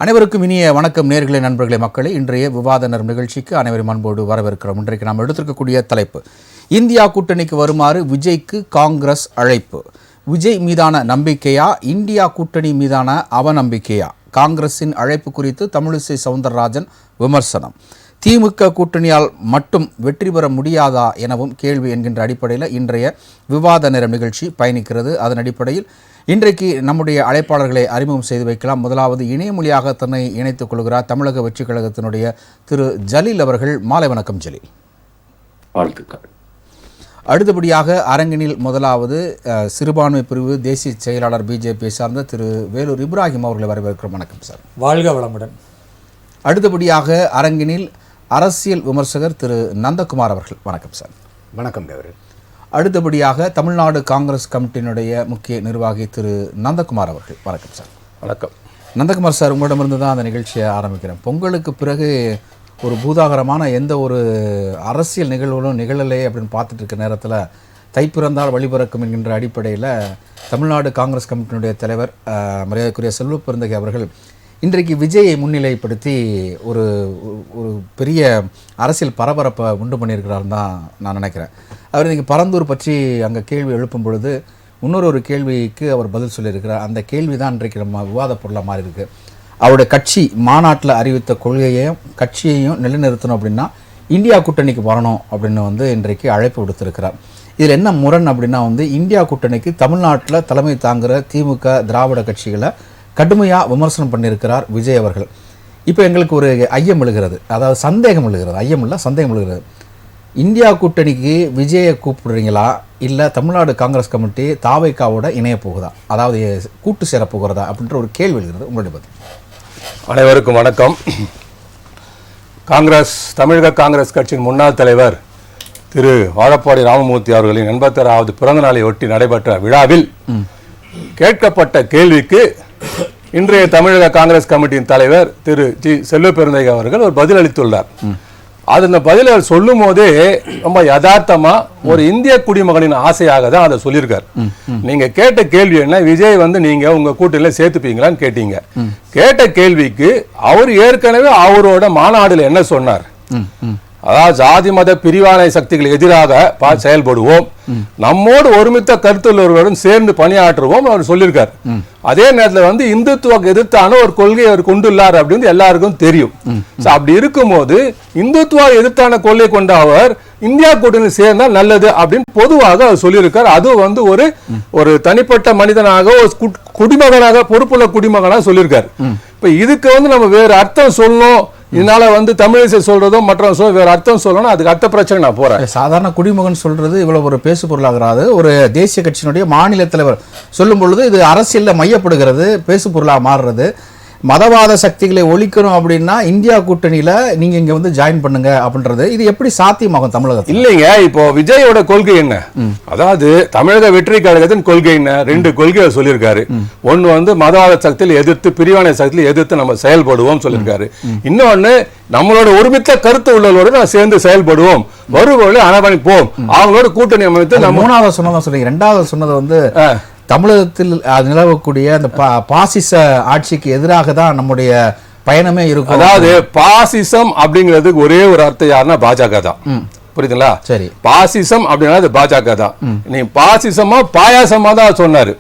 அனைவருக்கும் இனிய வணக்கம் நேர்களே, நண்பர்களே, மக்களே. இன்றைய விவாத நேரம் நிகழ்ச்சிக்கு அனைவரும் அன்போடு வரவேற்கிறோம். இன்றைக்கு நாம் எடுத்திருக்கக்கூடிய தலைப்பு, இந்தியா கூட்டணிக்கு வருமாறு விஜய்க்கு காங்கிரஸ் அழைப்பு. விஜய் மீதான நம்பிக்கையா, இந்தியா கூட்டணி மீதான அவநம்பிக்கையா? காங்கிரசின் அழைப்பு குறித்து தமிழிசை சவுந்தரராஜன் விமர்சனம். திமுக கூட்டணியால் மட்டும் வெற்றி பெற முடியாதா எனவும் கேள்வி என்கின்ற அடிப்படையில் இன்றைய விவாத நேரம் நிகழ்ச்சி பயணிக்கிறது. அதன் அடிப்படையில் இன்றைக்கு நம்முடைய அழைப்பாளர்களை அறிமுகம் செய்து வைக்கலாம். முதலாவது இணையமொழியாக தன்னை இணைத்துக் கொள்கிறார் தமிழக வெற்றிக் கழகத்தினுடைய திரு ஜலீல் அவர்கள். மாலை வணக்கம் ஜலீல். வாழ்த்துக்கள். அடுத்தபடியாக அரங்கினில் முதலாவது சிறுபான்மை பிரிவு தேசிய செயலாளர் பிஜேபியை சார்ந்த திரு வேலூர் இப்ராஹிம் அவர்களை வரவேற்கிறோம். வணக்கம் சார். வாழ்க வளமுடன். அடுத்தபடியாக அரங்கினில் அரசியல் விமர்சகர் திரு நந்தகுமார் அவர்கள். வணக்கம் சார். வணக்கம் தேவர். அடுத்தபடியாக தமிழ்நாடு காங்கிரஸ் கமிட்டியினுடைய முக்கிய நிர்வாகி திரு நந்தகுமார் அவர்கள். வணக்கம் சார். வணக்கம். நந்தகுமார் சார், உங்களிடமிருந்து தான் அந்த நிகழ்ச்சியை ஆரம்பிக்கிறேன். பொங்கலுக்கு பிறகு ஒரு பூதாகரமான எந்த ஒரு அரசியல் நிகழ்வுகளும் நிகழலை அப்படின்னு பார்த்துட்டு இருக்க நேரத்தில் தைப்பிறந்தால் வழிபிறக்கும் என்கின்ற அடிப்படையில் தமிழ்நாடு காங்கிரஸ் கமிட்டியினுடைய தலைவர் மரியாதைக்குரிய செல்வ பெருந்தகை அவர்கள் இன்றைக்கு விஜயை முன்னிலைப்படுத்தி ஒரு ஒரு பெரிய அரசியல் பரபரப்பை உண்டு பண்ணியிருக்கிறாருன்னு தான் நான் நினைக்கிறேன். அவர் இன்றைக்கி பரந்தூர் பற்றி அங்கே கேள்வி எழுப்பும் பொழுது இன்னொரு கேள்விக்கு அவர் பதில் சொல்லியிருக்கிறார். அந்த கேள்வி தான் இன்றைக்கு நம்ம விவாத பொருளாக மாறி இருக்கு. அவருடைய கட்சி மாநாட்டில் அறிவித்த கொள்கையையும் கட்சியையும் நிலைநிறுத்தணும் அப்படின்னா இந்தியா கூட்டணிக்கு வரணும் அப்படின்னு இன்றைக்கு அழைப்பு விடுத்திருக்கிறார். இதில் என்ன முரண் அப்படின்னா இந்தியா கூட்டணிக்கு தமிழ்நாட்டில் தலைமை தாங்குகிற திமுக திராவிட கட்சிகளை கடுமையாக விமர்சனம் பண்ணியிருக்கிறார் விஜய் அவர்கள். இப்போ எங்களுக்கு ஒரு ஐயம் எழுகிறது, அதாவது சந்தேகம் எழுகிறது, ஐயம் இல்லை சந்தேகம் எழுகிறது. இந்தியா கூட்டணிக்கு விஜயை கூப்பிடுறீங்களா, இல்லை தமிழ்நாடு காங்கிரஸ் கமிட்டி தாவைக்காவோட இணைய போகுதா, அதாவது கூட்டு சேர போகிறதா அப்படின்ற ஒரு கேள்வி எழுகிறது. உங்களுடைய பதில். அனைவருக்கும் வணக்கம். தமிழக காங்கிரஸ் கட்சியின் முன்னாள் தலைவர் திரு வாழப்பாடி ராமமூர்த்தி அவர்களின் 86வது பிறந்த நாளை ஒட்டி நடைபெற்ற விழாவில் கேட்கப்பட்ட கேள்விக்கு இன்றைய தமிழக காங்கிரஸ் கமிட்டியின் தலைவர் திரு ஜி செல்வ பெருந்தகை அவர்கள் ஒரு பதில் அளித்துள்ளார். அந்த பதில் சொல்லும் போதே ரொம்ப யதார்த்தமா ஒரு இந்திய குடிமகனின் ஆசையாக தான் அதை சொல்லியிருக்கார். நீங்க கேட்ட கேள்வி என்ன, விஜய் நீங்க உங்க கூட்டணியில சேர்த்துப்பீங்களான்னு கேட்டீங்க. கேட்ட கேள்விக்கு அவர் ஏற்கனவே அவரோட மாநாடுல என்ன சொன்னார், அதாவது ஜாதி மத பிரிவான சக்திகள் எதிராக செயல்படுவோம், நம்மோடு ஒருமித்த கருத்துள்ளவர்களுடன் சேர்ந்து பணியாற்றுவோம் அவர் சொல்லியிருக்கார். அதே நேரத்தில் இந்துத்துவ எதிர்த்தான ஒரு கொள்கையை அவர் கொண்டுள்ளார் அப்படின்னு எல்லாருக்கும் தெரியும். அப்படி இருக்கும்போது இந்துத்துவ எதிர்த்தான கொள்கை கொண்ட அவர் இந்தியா கூட்டணி சேர்ந்தால் நல்லது அப்படின்னு பொதுவாக அவர் சொல்லியிருக்கார். அது ஒரு தனிப்பட்ட மனிதனாக, ஒரு குடிமகனாக, பொறுப்புள்ள குடிமகனாக சொல்லியிருக்காரு. இப்ப இதுக்கு நம்ம வேறு அர்த்தம் சொல்லணும், இதனால தமிழிசை சொல்றதும் மற்ற வேற அர்த்தம் சொல்லணும், அதுக்கு அர்த்த பிரச்சனை நான் போறேன். சாதாரண குடிமகன் சொல்றது இவ்வளவு ஒரு பேசு பொருளாகிறது. ஒரு தேசிய கட்சியினுடைய மாநில தலைவர் சொல்லும் பொழுது இது அரசியல்ல மையப்படுகிறது, பேசு பொருளாக மாறுறது. மதவாத சக்திகளை ஒழிக்கணும் அப்படின்னா இந்தியா கூட்டணியில நீங்க இங்க ஜாயின் பண்ணுங்க அப்படின்றது இது எப்படி சாத்தியமாகும் தமிழகத்தில்? இல்லைங்க, இப்போ விஜயோட கொள்கை என்ன, அதாவது தமிழக வெற்றி கழகத்தின் கொள்கை என்ன, 2 கொள்கையை சொல்லியிருக்காரு. ஒன்னு மதவாத சக்தியில் எதிர்த்து, பிரிவான சக்தியில் எதிர்த்து நம்ம செயல்படுவோம் சொல்லியிருக்காரு. இன்னொன்னு நம்மளோட ஒருமித்த கருத்து உள்ளவர்களோடு நான் சேர்ந்து செயல்படுவோம், வருவோம் அரவணைப்போம், அவங்களோட கூட்டணி அமைத்து. நம்ம 3வது சொன்னதான் சொல்றீங்க. 2வது சொன்னது தமிழகத்தில் நிலவக்கூடிய அந்த பாசிச ஆட்சிக்கு எதிராக தான் நம்முடைய பயணமே இருக்கும். அதாவது பாசிசம் அப்படிங்கிறதுக்கு ஒரே ஒரு அர்த்தம் யாருன்னா பாஜக தான். புரியுதுங்களா? சரி, பாசிசம் அப்படின்னா அது பாஜக தான். நீ பாசிசமா பாயாசமா தான் சொன்னாரு.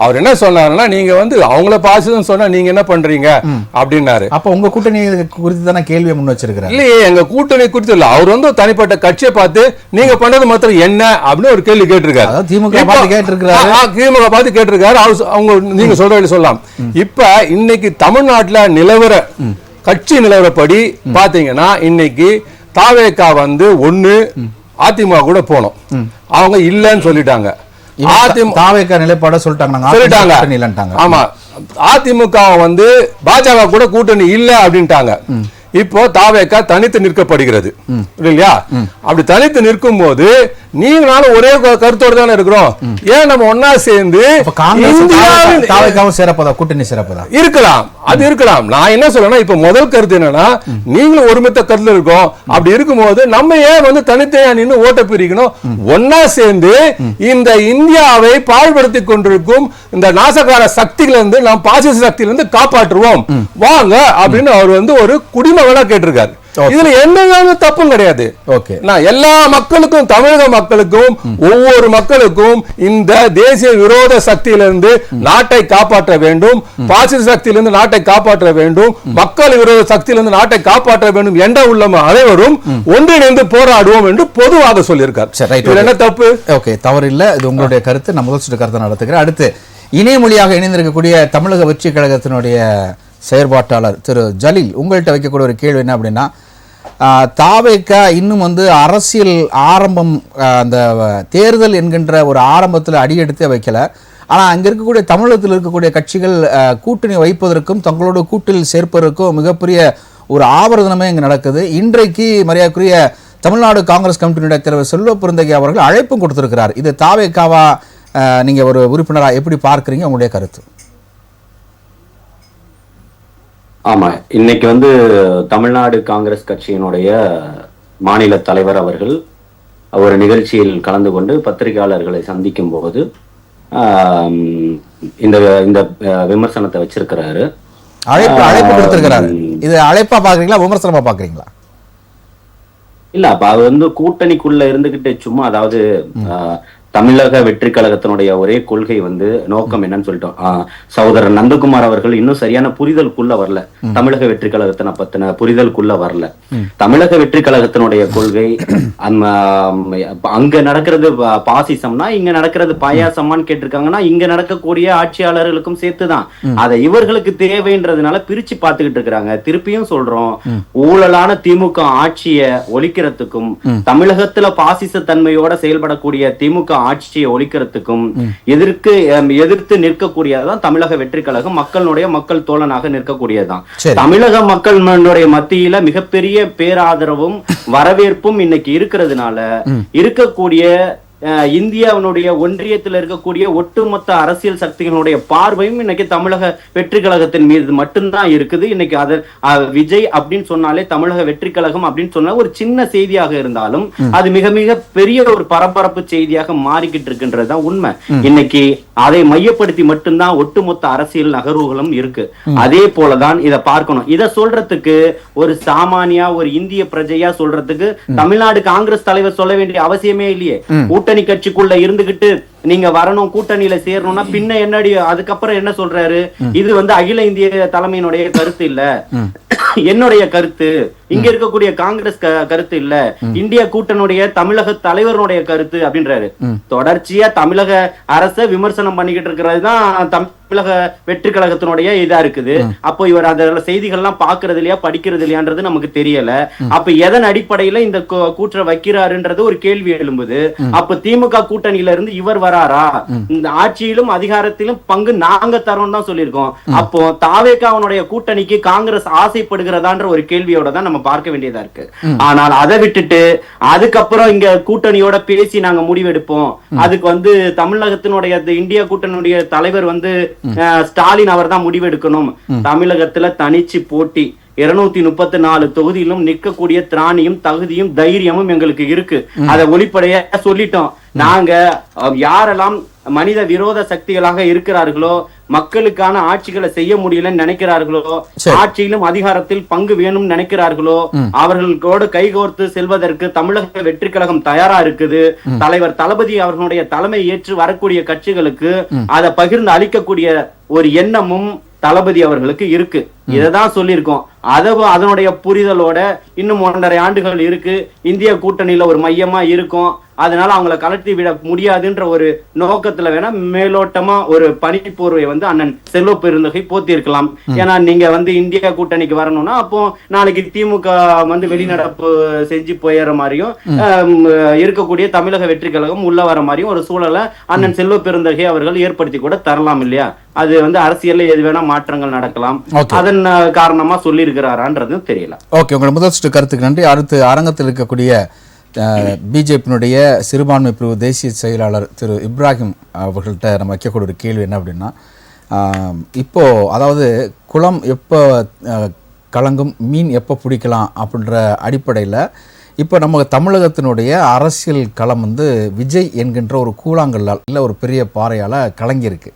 அவர் என்ன சொன்னாருன்னா, நீங்க அவங்கள பாசிசம் சொன்னா நீங்க என்ன பண்றீங்க அப்படின்னாரு. அப்ப உங்க கூட்டணி குறித்து தானே கேள்வியை முன் வச்சிருக்கிறார். இல்லையே, எங்க கூட்டணி குறித்து இல்ல, அவர் தனிப்பட்ட கட்சியை பார்த்து நீங்க பண்றது மாத்திரம் என்ன அப்படின்னு ஒரு கேள்வி கேட்டிருக்காரு. திமுக பார்த்து கேட்டிருக்காரு. திமுக பார்த்து கேட்டிருக்காரு. அவங்க நீங்க சொல்ற சொல்லலாம். இப்ப இன்னைக்கு தமிழ்நாட்டுல நிலவர கட்சி நிலவரப்படி பாத்தீங்கன்னா இன்னைக்கு தாவேகா ஒண்ணு அதிமுக கூட போனோம், அவங்க இல்லன்னு சொல்லிட்டாங்க. தாவேகா நிலைப்பாட சொல்லிட்டாங்க. ஆமா, அதிமுக பாஜக கூட கூட்டணி இல்ல அப்படின்ட்டாங்க. இப்போ தாவேகா தனித்து நிற்கப்படுகிறது இல்லையா? அப்படி தனித்து நிற்கும் போது நீங்களும் ஒரே கருத்தோடு தானே இருக்கிறோம், ஏன் நம்ம ஒன்னா சேர்ந்து கூட்டணி சிறப்பதா இருக்கலாம். அது இருக்கலாம். நான் என்ன சொல்றேன்னா இப்ப முதல் கருத்து என்னன்னா நீங்களும் ஒருமித்த கருத்துல இருக்கோம். அப்படி இருக்கும்போது நம்ம ஏன் வந்து தனித்தனியா நின்று ஓட்ட பிரிக்கணும்? ஒன்னா சேர்ந்து இந்த இந்தியாவை பாழ்படுத்தி கொண்டிருக்கும் இந்த நாசகார சக்திகளிலிருந்து நாம் பாசிச சக்தியிலிருந்து காப்பாற்றுவோம் வாங்க அப்படின்னு அவர் வந்து ஒரு குடிமகனா கேட்டிருக்காரு. இதுல எந்த தப்பும் கிடையாது. எல்லா மக்களுக்கும், தமிழக மக்களுக்கும், ஒவ்வொரு மக்களுக்கும் இந்த தேசிய விரோத சக்தியிலிருந்து நாட்டை காப்பாற்ற வேண்டும், பாசிச சக்தியிலிருந்து நாட்டை காப்பாற்ற வேண்டும், மக்கள் விரோத சக்தியிலிருந்து நாட்டை காப்பாற்ற வேண்டும் என்ற உள்ளம் அனைவரும் ஒன்றிணைந்து போராடுவோம் என்று பொதுவாக சொல்லியிருக்கார். என்ன தப்பு? தவறு இல்ல. இது உங்களுடைய கருத்து. நான் முதல் சுற்று கருத்தை நடத்துகிறேன். அடுத்து இணையமொழியாக இணைந்திருக்கக்கூடிய தமிழக வெற்றி கழகத்தினுடைய செயற்பாட்டாளர் திரு ஜலீல், உங்கள்கிட்ட வைக்கக்கூடிய ஒரு கேள்வி என்ன அப்படின்னா, தாவேக்கா இன்னும் வந்து அரசியல் ஆரம்பம், அந்த தேர்தல் என்கின்ற ஒரு ஆரம்பத்தில் அடியெடுத்தே வைக்கல. ஆனால் அங்கே இருக்கக்கூடிய தமிழகத்தில் இருக்கக்கூடிய கட்சிகள் கூட்டணி வைப்பதற்கும் தங்களோட கூட்டில் சேர்ப்பதற்கும் மிகப்பெரிய ஒரு ஆவர்த்தனமே இங்கே நடக்குது. இன்றைக்கு மரியாதைக்குரிய தமிழ்நாடு காங்கிரஸ் கமிட்டியினுடைய தலைவர் செல்வ பெருந்தகை அவர்கள் அழைப்பும் கொடுத்திருக்கிறார். இது தாவேக்காவா நீங்கள் ஒரு உறுப்பினராக எப்படி பார்க்குறீங்க? உங்களுடைய கருத்து? ஆமா, இன்னைக்கு வந்து தமிழ்நாடு காங்கிரஸ் கட்சியினுடைய மாநில தலைவர் அவர்கள் ஒரு நிகழ்ச்சியில் கலந்து கொண்டு பத்திரிகையாளர்களை சந்திக்கும் போது இந்த இந்த விமர்சனத்தை வச்சிருக்கிறாரு. அழைப்பு கொடுத்திருக்கிறாரு. இது அழைப்பா பாக்குறீங்களா, விமர்சனமா பாக்குறீங்களா? இல்ல, அப்ப அது வந்து கூட்டணிக்குள்ள இருந்துகிட்டு சும்மா, அதாவது தமிழக வெற்றி கழகத்தினுடைய ஒரே கொள்கை வந்து நோக்கம் என்னன்னு சொல்லிட்டோம். சகோதரர் நந்தகுமார் அவர்கள் இன்னும் சரியான புரிதலுக்குள்ள வரல, தமிழக வெற்றி கழகத்தின பத்தின புரிதலுக்குள்ள வரல. தமிழக வெற்றி கழகத்தினுடைய கொள்கை அங்க நடக்கிறது பாசிசம்னா இங்க நடக்கிறது பாயாசமான்னு கேட்டிருக்காங்கன்னா இங்க நடக்கக்கூடிய ஆட்சியாளர்களுக்கும் சேர்த்துதான். அதை இவர்களுக்கு தேவைன்றதுனால பிரிச்சு பார்த்துக்கிட்டு இருக்கிறாங்க. திருப்பியும் சொல்றோம், ஊழலான திமுக ஆட்சியை ஒழிக்கிறதுக்கும் தமிழகத்துல பாசிச தன்மையோட செயல்படக்கூடிய திமுக ஆட்சியை ஒழிக்கிறதுக்கும் எதிர்த்து நிற்கக்கூடியதான் தமிழக வெற்றி கழகம். மக்கள் தோழனாக நிற்கக்கூடியதுதான். தமிழக மக்களுடைய மத்தியில மிகப்பெரிய பேராதரவும் வரவேற்பும் இன்னைக்கு இருக்கிறதுனால இருக்கக்கூடிய இந்தியாவினுடைய ஒன்றியத்தில் இருக்கக்கூடிய ஒட்டுமொத்த அரசியல் சக்திகளுடைய பார்வையும் இன்னைக்கு தமிழக வெற்றி கழகத்தின் மீது மட்டும்தான் இருக்குது. இன்னைக்கு அது விஜய் அப்படின்னு சொன்னாலே தமிழக வெற்றி கழகம் அப்படின்னு சொன்னா ஒரு சின்ன செய்தியாக இருந்தாலும் அது மிக மிக பெரிய ஒரு பரபரப்பு செய்தியாக மாறிக்கிட்டு இருக்குன்றதுதான் உண்மை. இன்னைக்கு அதை மையப்படுத்தி மட்டும்தான் ஒட்டுமொத்த அரசியல் நகர்வுகளும் இருக்கு. அதே போலதான் இதை பார்க்கணும். இதை சொல்றதுக்கு ஒரு சாமானியா ஒரு இந்திய பிரஜையா சொல்றதுக்கு தமிழ்நாடு காங்கிரஸ் தலைவர் சொல்ல வேண்டிய அவசியமே இல்லையே. கூட்டணி கட்சிக்குள்ள இருந்துகிட்டு நீங்க வரணும், கூட்டணியில சேரணும்னா பின்ன என்னடி அதுக்கப்புறம் என்ன சொல்றாரு? இது வந்து அகில இந்திய தலைமையினுடைய கருத்து இல்ல, என்னுடைய கருத்து, இங்க இருக்கக்கூடிய காங்கிரஸ் கருத்து இல்ல, இந்திய கூட்டணியுடைய தமிழக தலைவருடைய கருத்து அப்படின்றாரு. தொடர்ச்சியா தமிழக அரச விமர்சனம் பண்ணிக்கிட்டு இருக்கிறதுதான் தமிழக வெற்றி கழகத்தினுடைய இதா இருக்குது. அப்போ இவர் அந்த செய்திகள்லாம் பாக்குறது இல்லையா, படிக்கிறது இல்லையான்றது நமக்கு தெரியல. அப்ப எதன் அடிப்படையில இந்த கூற்றை வைக்கிறாருன்றது ஒரு கேள்வி எழும்புது. அப்ப திமுக கூட்டணியில இருந்து இவர் வராரா? இந்த ஆட்சியிலும் அதிகாரத்திலும் பங்கு நாங்க தரோம் தான் சொல்லியிருக்கோம். அப்போ தாவேகாவுடைய கூட்டணிக்கு காங்கிரஸ் ஆசைப்படுகிறதான்ற ஒரு கேள்வியோட தான் நம்ம பார்க்க வேண்டியதா இருக்கு. ஆனால் அதை விட்டுட்டு அதுக்கப்புறம் இங்க கூட்டணியோட பேசி நாங்க முடிவெடுப்போம், அதுக்கு வந்து தமிழகத்தினுடைய இந்தியா கூட்டணியுடைய தலைவர் வந்து ஸ்டாலின் அவர் தான் முடிவெடுக்கணும், தமிழகத்துல தனிச்சு போட்டி 234 தொகுதியிலும் நிற்கக்கூடிய திராணியும் தகுதியும் தைரியமும் எங்களுக்கு இருக்கு. அதை ஒளிப்படைய சொல்லிட்டோம். நாங்க யாரெல்லாம் மனித விரோத சக்திகளாக இருக்கிறார்களோ, மக்களுக்கான ஆட்சிகளை செய்ய முடியலன்னு நினைக்கிறார்களோ, ஆட்சியிலும் அதிகாரத்தில் பங்கு வேணும்னு நினைக்கிறார்களோ, அவர்களோடு கைகோர்த்து செல்வதற்கு தமிழக வெற்றி கழகம் தயாரா இருக்குது. தலைவர் தளபதி அவர்களுடைய தலைமை ஏற்று வரக்கூடிய கட்சிகளுக்கு அதை பகிர்ந்து அளிக்கக்கூடிய ஒரு எண்ணமும் தளபதி அவர்களுக்கு இருக்கு. இததான் சொல்லியிருக்கோம். அதனுடைய புரிதலோட இன்னும் 1.5 ஆண்டுகள் இருக்கு, இந்திய கூட்டணியில ஒரு மையமா இருக்கும். அதனால அவங்களை கலட்டி விட முடியாதுன்ற ஒரு நோக்கத்துல வேணா மேலோட்டமா ஒரு பனிப்போர்வை வந்து அண்ணன் செல்வ பெருந்தகை போத்தி இருக்கலாம். ஏன்னா நீங்க வந்து இந்தியா கூட்டணிக்கு வரணும்னா அப்போ நாளைக்கு திமுக வந்து வெளிநடப்பு செஞ்சு போயிடுற மாதிரியும் இருக்கக்கூடிய தமிழக வெற்றி கழகம் உள்ள வர மாதிரியும் ஒரு சூழலை அண்ணன் செல்வ பெருந்தகை அவர்கள் ஏற்படுத்தி கூட தரலாம் இல்லையா? அது வந்து அரசியல்ல எது வேணா மாற்றங்கள் நடக்கலாம். அதன் காரணமா சொல்லி இருக்கிறாரான்றது தெரியல. ஓகே, உங்களோட முதல் சுற்று கருத்துக்கு நன்றி. அடுத்து அரங்கத்தில் இருக்கக்கூடிய பிஜேபியினுடைய சிறுபான்மை பிரிவு தேசிய செயலாளர் திரு இப்ராஹிம் அவர்கள்ட்ட நம்ம வைக்கக்கூடிய ஒரு கேள்வி என்ன அப்படின்னா, இப்போ அதாவது குளம் எப்போ கலங்கும், மீன் எப்போ பிடிக்கலாம் அப்படின்ற அடிப்படையில் இப்போ நம்ம தமிழகத்தினுடைய அரசியல் களம் வந்து விஜய் என்கின்ற ஒரு கூழாங்கல்லால் இல்லை ஒரு பெரிய பாறையால் கலங்கியிருக்கு.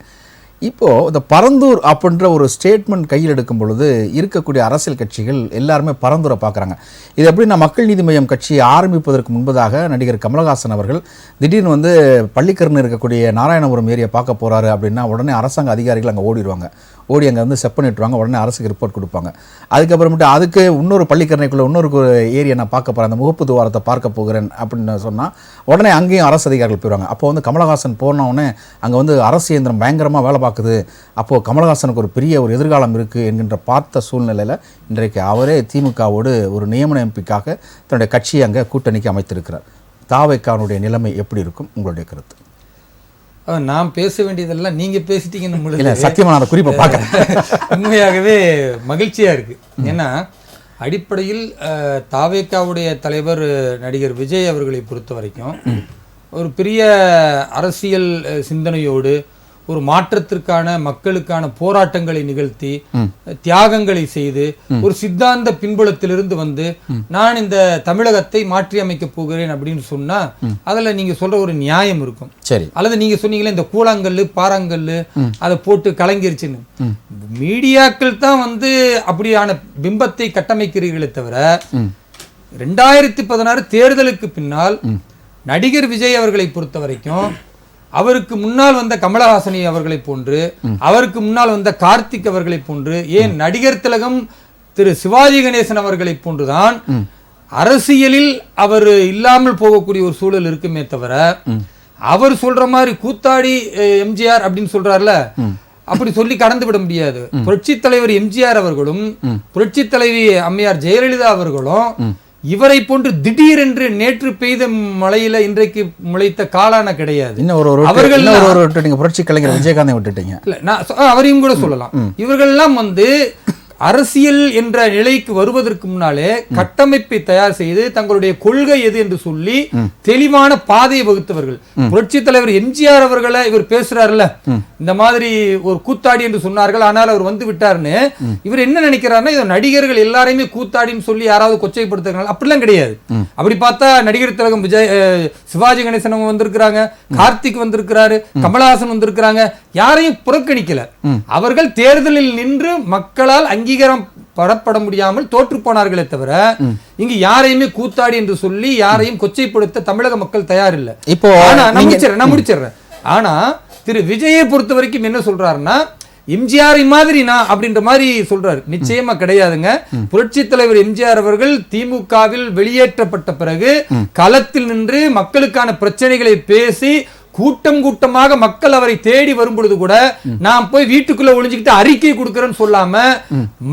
இப்போது இந்த பரந்தூர் அப்படின்ற ஒரு ஸ்டேட்மெண்ட் கையில் எடுக்கும் பொழுது இருக்கக்கூடிய அரசியல் கட்சிகள் எல்லாருமே பரந்தூரை பார்க்குறாங்க. இது எப்படின்னா மக்கள் நீதி மய்யம் கட்சியை ஆரம்பிப்பதற்கு முன்பதாக நடிகர் கமலஹாசன் அவர்கள் திடீர்னு வந்து பள்ளிக்கரணை இருக்கக்கூடிய நாராயணபுரம் ஏரியா பார்க்க போகிறாரு அப்படின்னா உடனே அரசாங்க அதிகாரிகள் அங்கே ஓடிடுவாங்க. ஓடி அங்கே வந்து செப் பண்ணிட்டுருவாங்க. உடனே அரசுக்கு ரிப்போர்ட் கொடுப்பாங்க. அதுக்கப்புறமேட்டு அதுக்கு இன்னொரு பள்ளிக்கரணைக்குள்ளே இன்னொரு ஏரியா நான் பார்க்க போகிறேன், அந்த முகப்பு துவாரத்தை பார்க்க போகிறேன் அப்படின்னு சொன்னால் உடனே அங்கேயும் அரசு அதிகாரிகள் போயிடுவாங்க. அப்போ வந்து கமலஹாசன் போனவுடனே அங்கே வந்து அரசு இயந்திரம் பயங்கரமாக வேலை பார்க்குது, அப்போது கமலஹாசனுக்கு ஒரு பெரிய ஒரு எதிர்காலம் இருக்குது என்கின்ற பார்த்த சூழ்நிலையில் இன்றைக்கு அவரே திமுகவோடு ஒரு நியமன எம்பிக்காக தன்னுடைய கட்சியை அங்கே கூட்டணிக்கு அமைத்திருக்கிறார். தாவேக்கானுடைய நிலைமை எப்படி இருக்கும் உங்களுடைய கருத்து? நான் பேச வேண்டியதெல்லாம் நீங்க பேசிட்டீங்கன்னு இல்லை, சத்தியமாக நான் அந்த குறிப்பை பார்க்குறேன். உண்மையாகவே மகிழ்ச்சியா இருக்கு. ஏன்னா அடிப்படையில் தாவேக்காவுடைய தலைவர் நடிகர் விஜய் அவர்களை பொறுத்த வரைக்கும் ஒரு பெரிய அரசியல் சிந்தனையோடு ஒரு மாற்றத்திற்கான மக்களுக்கான போராட்டங்களை நிகழ்த்தி தியாகங்களை செய்து ஒரு சித்தாந்த பின்புலத்திலிருந்து வந்து நான் இந்த தமிழகத்தை மாற்றி அமைக்க போகிறேன் அப்படின்னு சொன்னா அதுல நீங்க சொல்ற ஒரு நியாயம் இருக்கும். சரி, அல்லது நீங்க சொன்னீங்களே இந்த கூழாங்கல்லு பாறாங்கல்லு அதை போட்டு கலங்கிருச்சுன்னு, மீடியாக்கள் தான் வந்து அப்படியான பிம்பத்தை கட்டமைக்கிறீர்களே தவிர 2016 தேர்தலுக்கு பின்னால் நடிகர் விஜய் அவர்களை பொறுத்த வரைக்கும் அவருக்கு முன்னால் வந்த கமலஹாசனி அவர்களை போன்று, அவருக்கு முன்னால் வந்த கார்த்திக் அவர்களை போன்று, ஏன் நடிகர் திலகம் திரு சிவாஜி கணேசன் அவர்களை போன்றுதான் அரசியலில் அவர் இல்லாமல் போகக்கூடிய ஒரு சூழல் இருக்குமே தவிர அவர் சொல்ற மாதிரி கூத்தாடி எம்ஜிஆர் அப்படின்னு சொல்றாருல, அப்படி சொல்லி கடந்து விட முடியாது. புரட்சி தலைவர் எம்ஜிஆர் அவர்களும் புரட்சி தலைவி அம்மையார் ஜெயலலிதா அவர்களும் இவரை போன்று திடீரென்று நேற்று பெய்த மழையில இன்றைக்கு முளைத்த காளான கிடையாது. அவர்கள் புரட்சி கலைஞர் விஜயகாந்தை விட்டுட்டீங்க. இல்ல, நான் அவரையும் கூட சொல்லலாம். இவர்கள் எல்லாம் வந்து அரசியல் என்ற நிலைக்கு வருவதற்கு முன்னாலே கட்டமைப்பை தயார் செய்து தங்களுடைய கொள்கை எது என்று சொல்லி தெளிவான பாதையை வகுத்தவர்கள். புரட்சி தலைவர் எம்ஜிஆர் அவர்களை இவர் பேசுறாருல, இந்த மாதிரி ஒரு கூத்தாடி என்று சொன்னார்கள், ஆனால் அவர் வந்து விட்டாருன்னு இவர் என்ன நினைக்கிறாருன்னா, இது நடிகர்கள் எல்லாரையுமே கூத்தாடின்னு சொல்லி யாராவது கொச்சைப்படுத்துறாங்க, அப்படிலாம் கிடையாது. அப்படி பார்த்தா நடிகர் திலகம் விஜய் சிவாஜி கணேசன் வந்திருக்கிறாங்க, கார்த்திக் வந்திருக்கிறாரு, கமலஹாசன் வந்திருக்கிறாங்க, யாரையும் புறக்கணிக்கல. அவர்கள் தேர்தலில் நின்று மக்களால் அங்கீகாரம் படப்பட முடியாமல் தோற்று போனார்களே தவிர இங்கு யாரையுமே கூத்தாடி என்று சொல்லி யாரையும் கொச்சைப்படுத்த தமிழக மக்கள் தயாரில்லை. இப்போ நான் முடிச்சிடுறேன். ஆனா திரு விஜயை பொறுத்த வரைக்கும் என்ன சொல்றாருன்னா, எம்ஜிஆர் மாதிரி நான் அப்படின்ற மாதிரி சொல்றாரு. நிச்சயமா கிடையாதுங்க. புரட்சி தலைவர் எம்ஜிஆர் அவர்கள் திமுகவில் வெளியேற்றப்பட்ட பிறகு களத்தில் நின்று மக்களுக்கான பிரச்சனைகளை பேசி கூட்டம் கூட்டமாக மக்கள் அவரை தேடி வரும் பொழுது கூட நான் போய் வீட்டுக்குள்ள ஒளிஞ்சுக்கிட்டு அறிக்கை கொடுக்கிறேன்னு சொல்லாம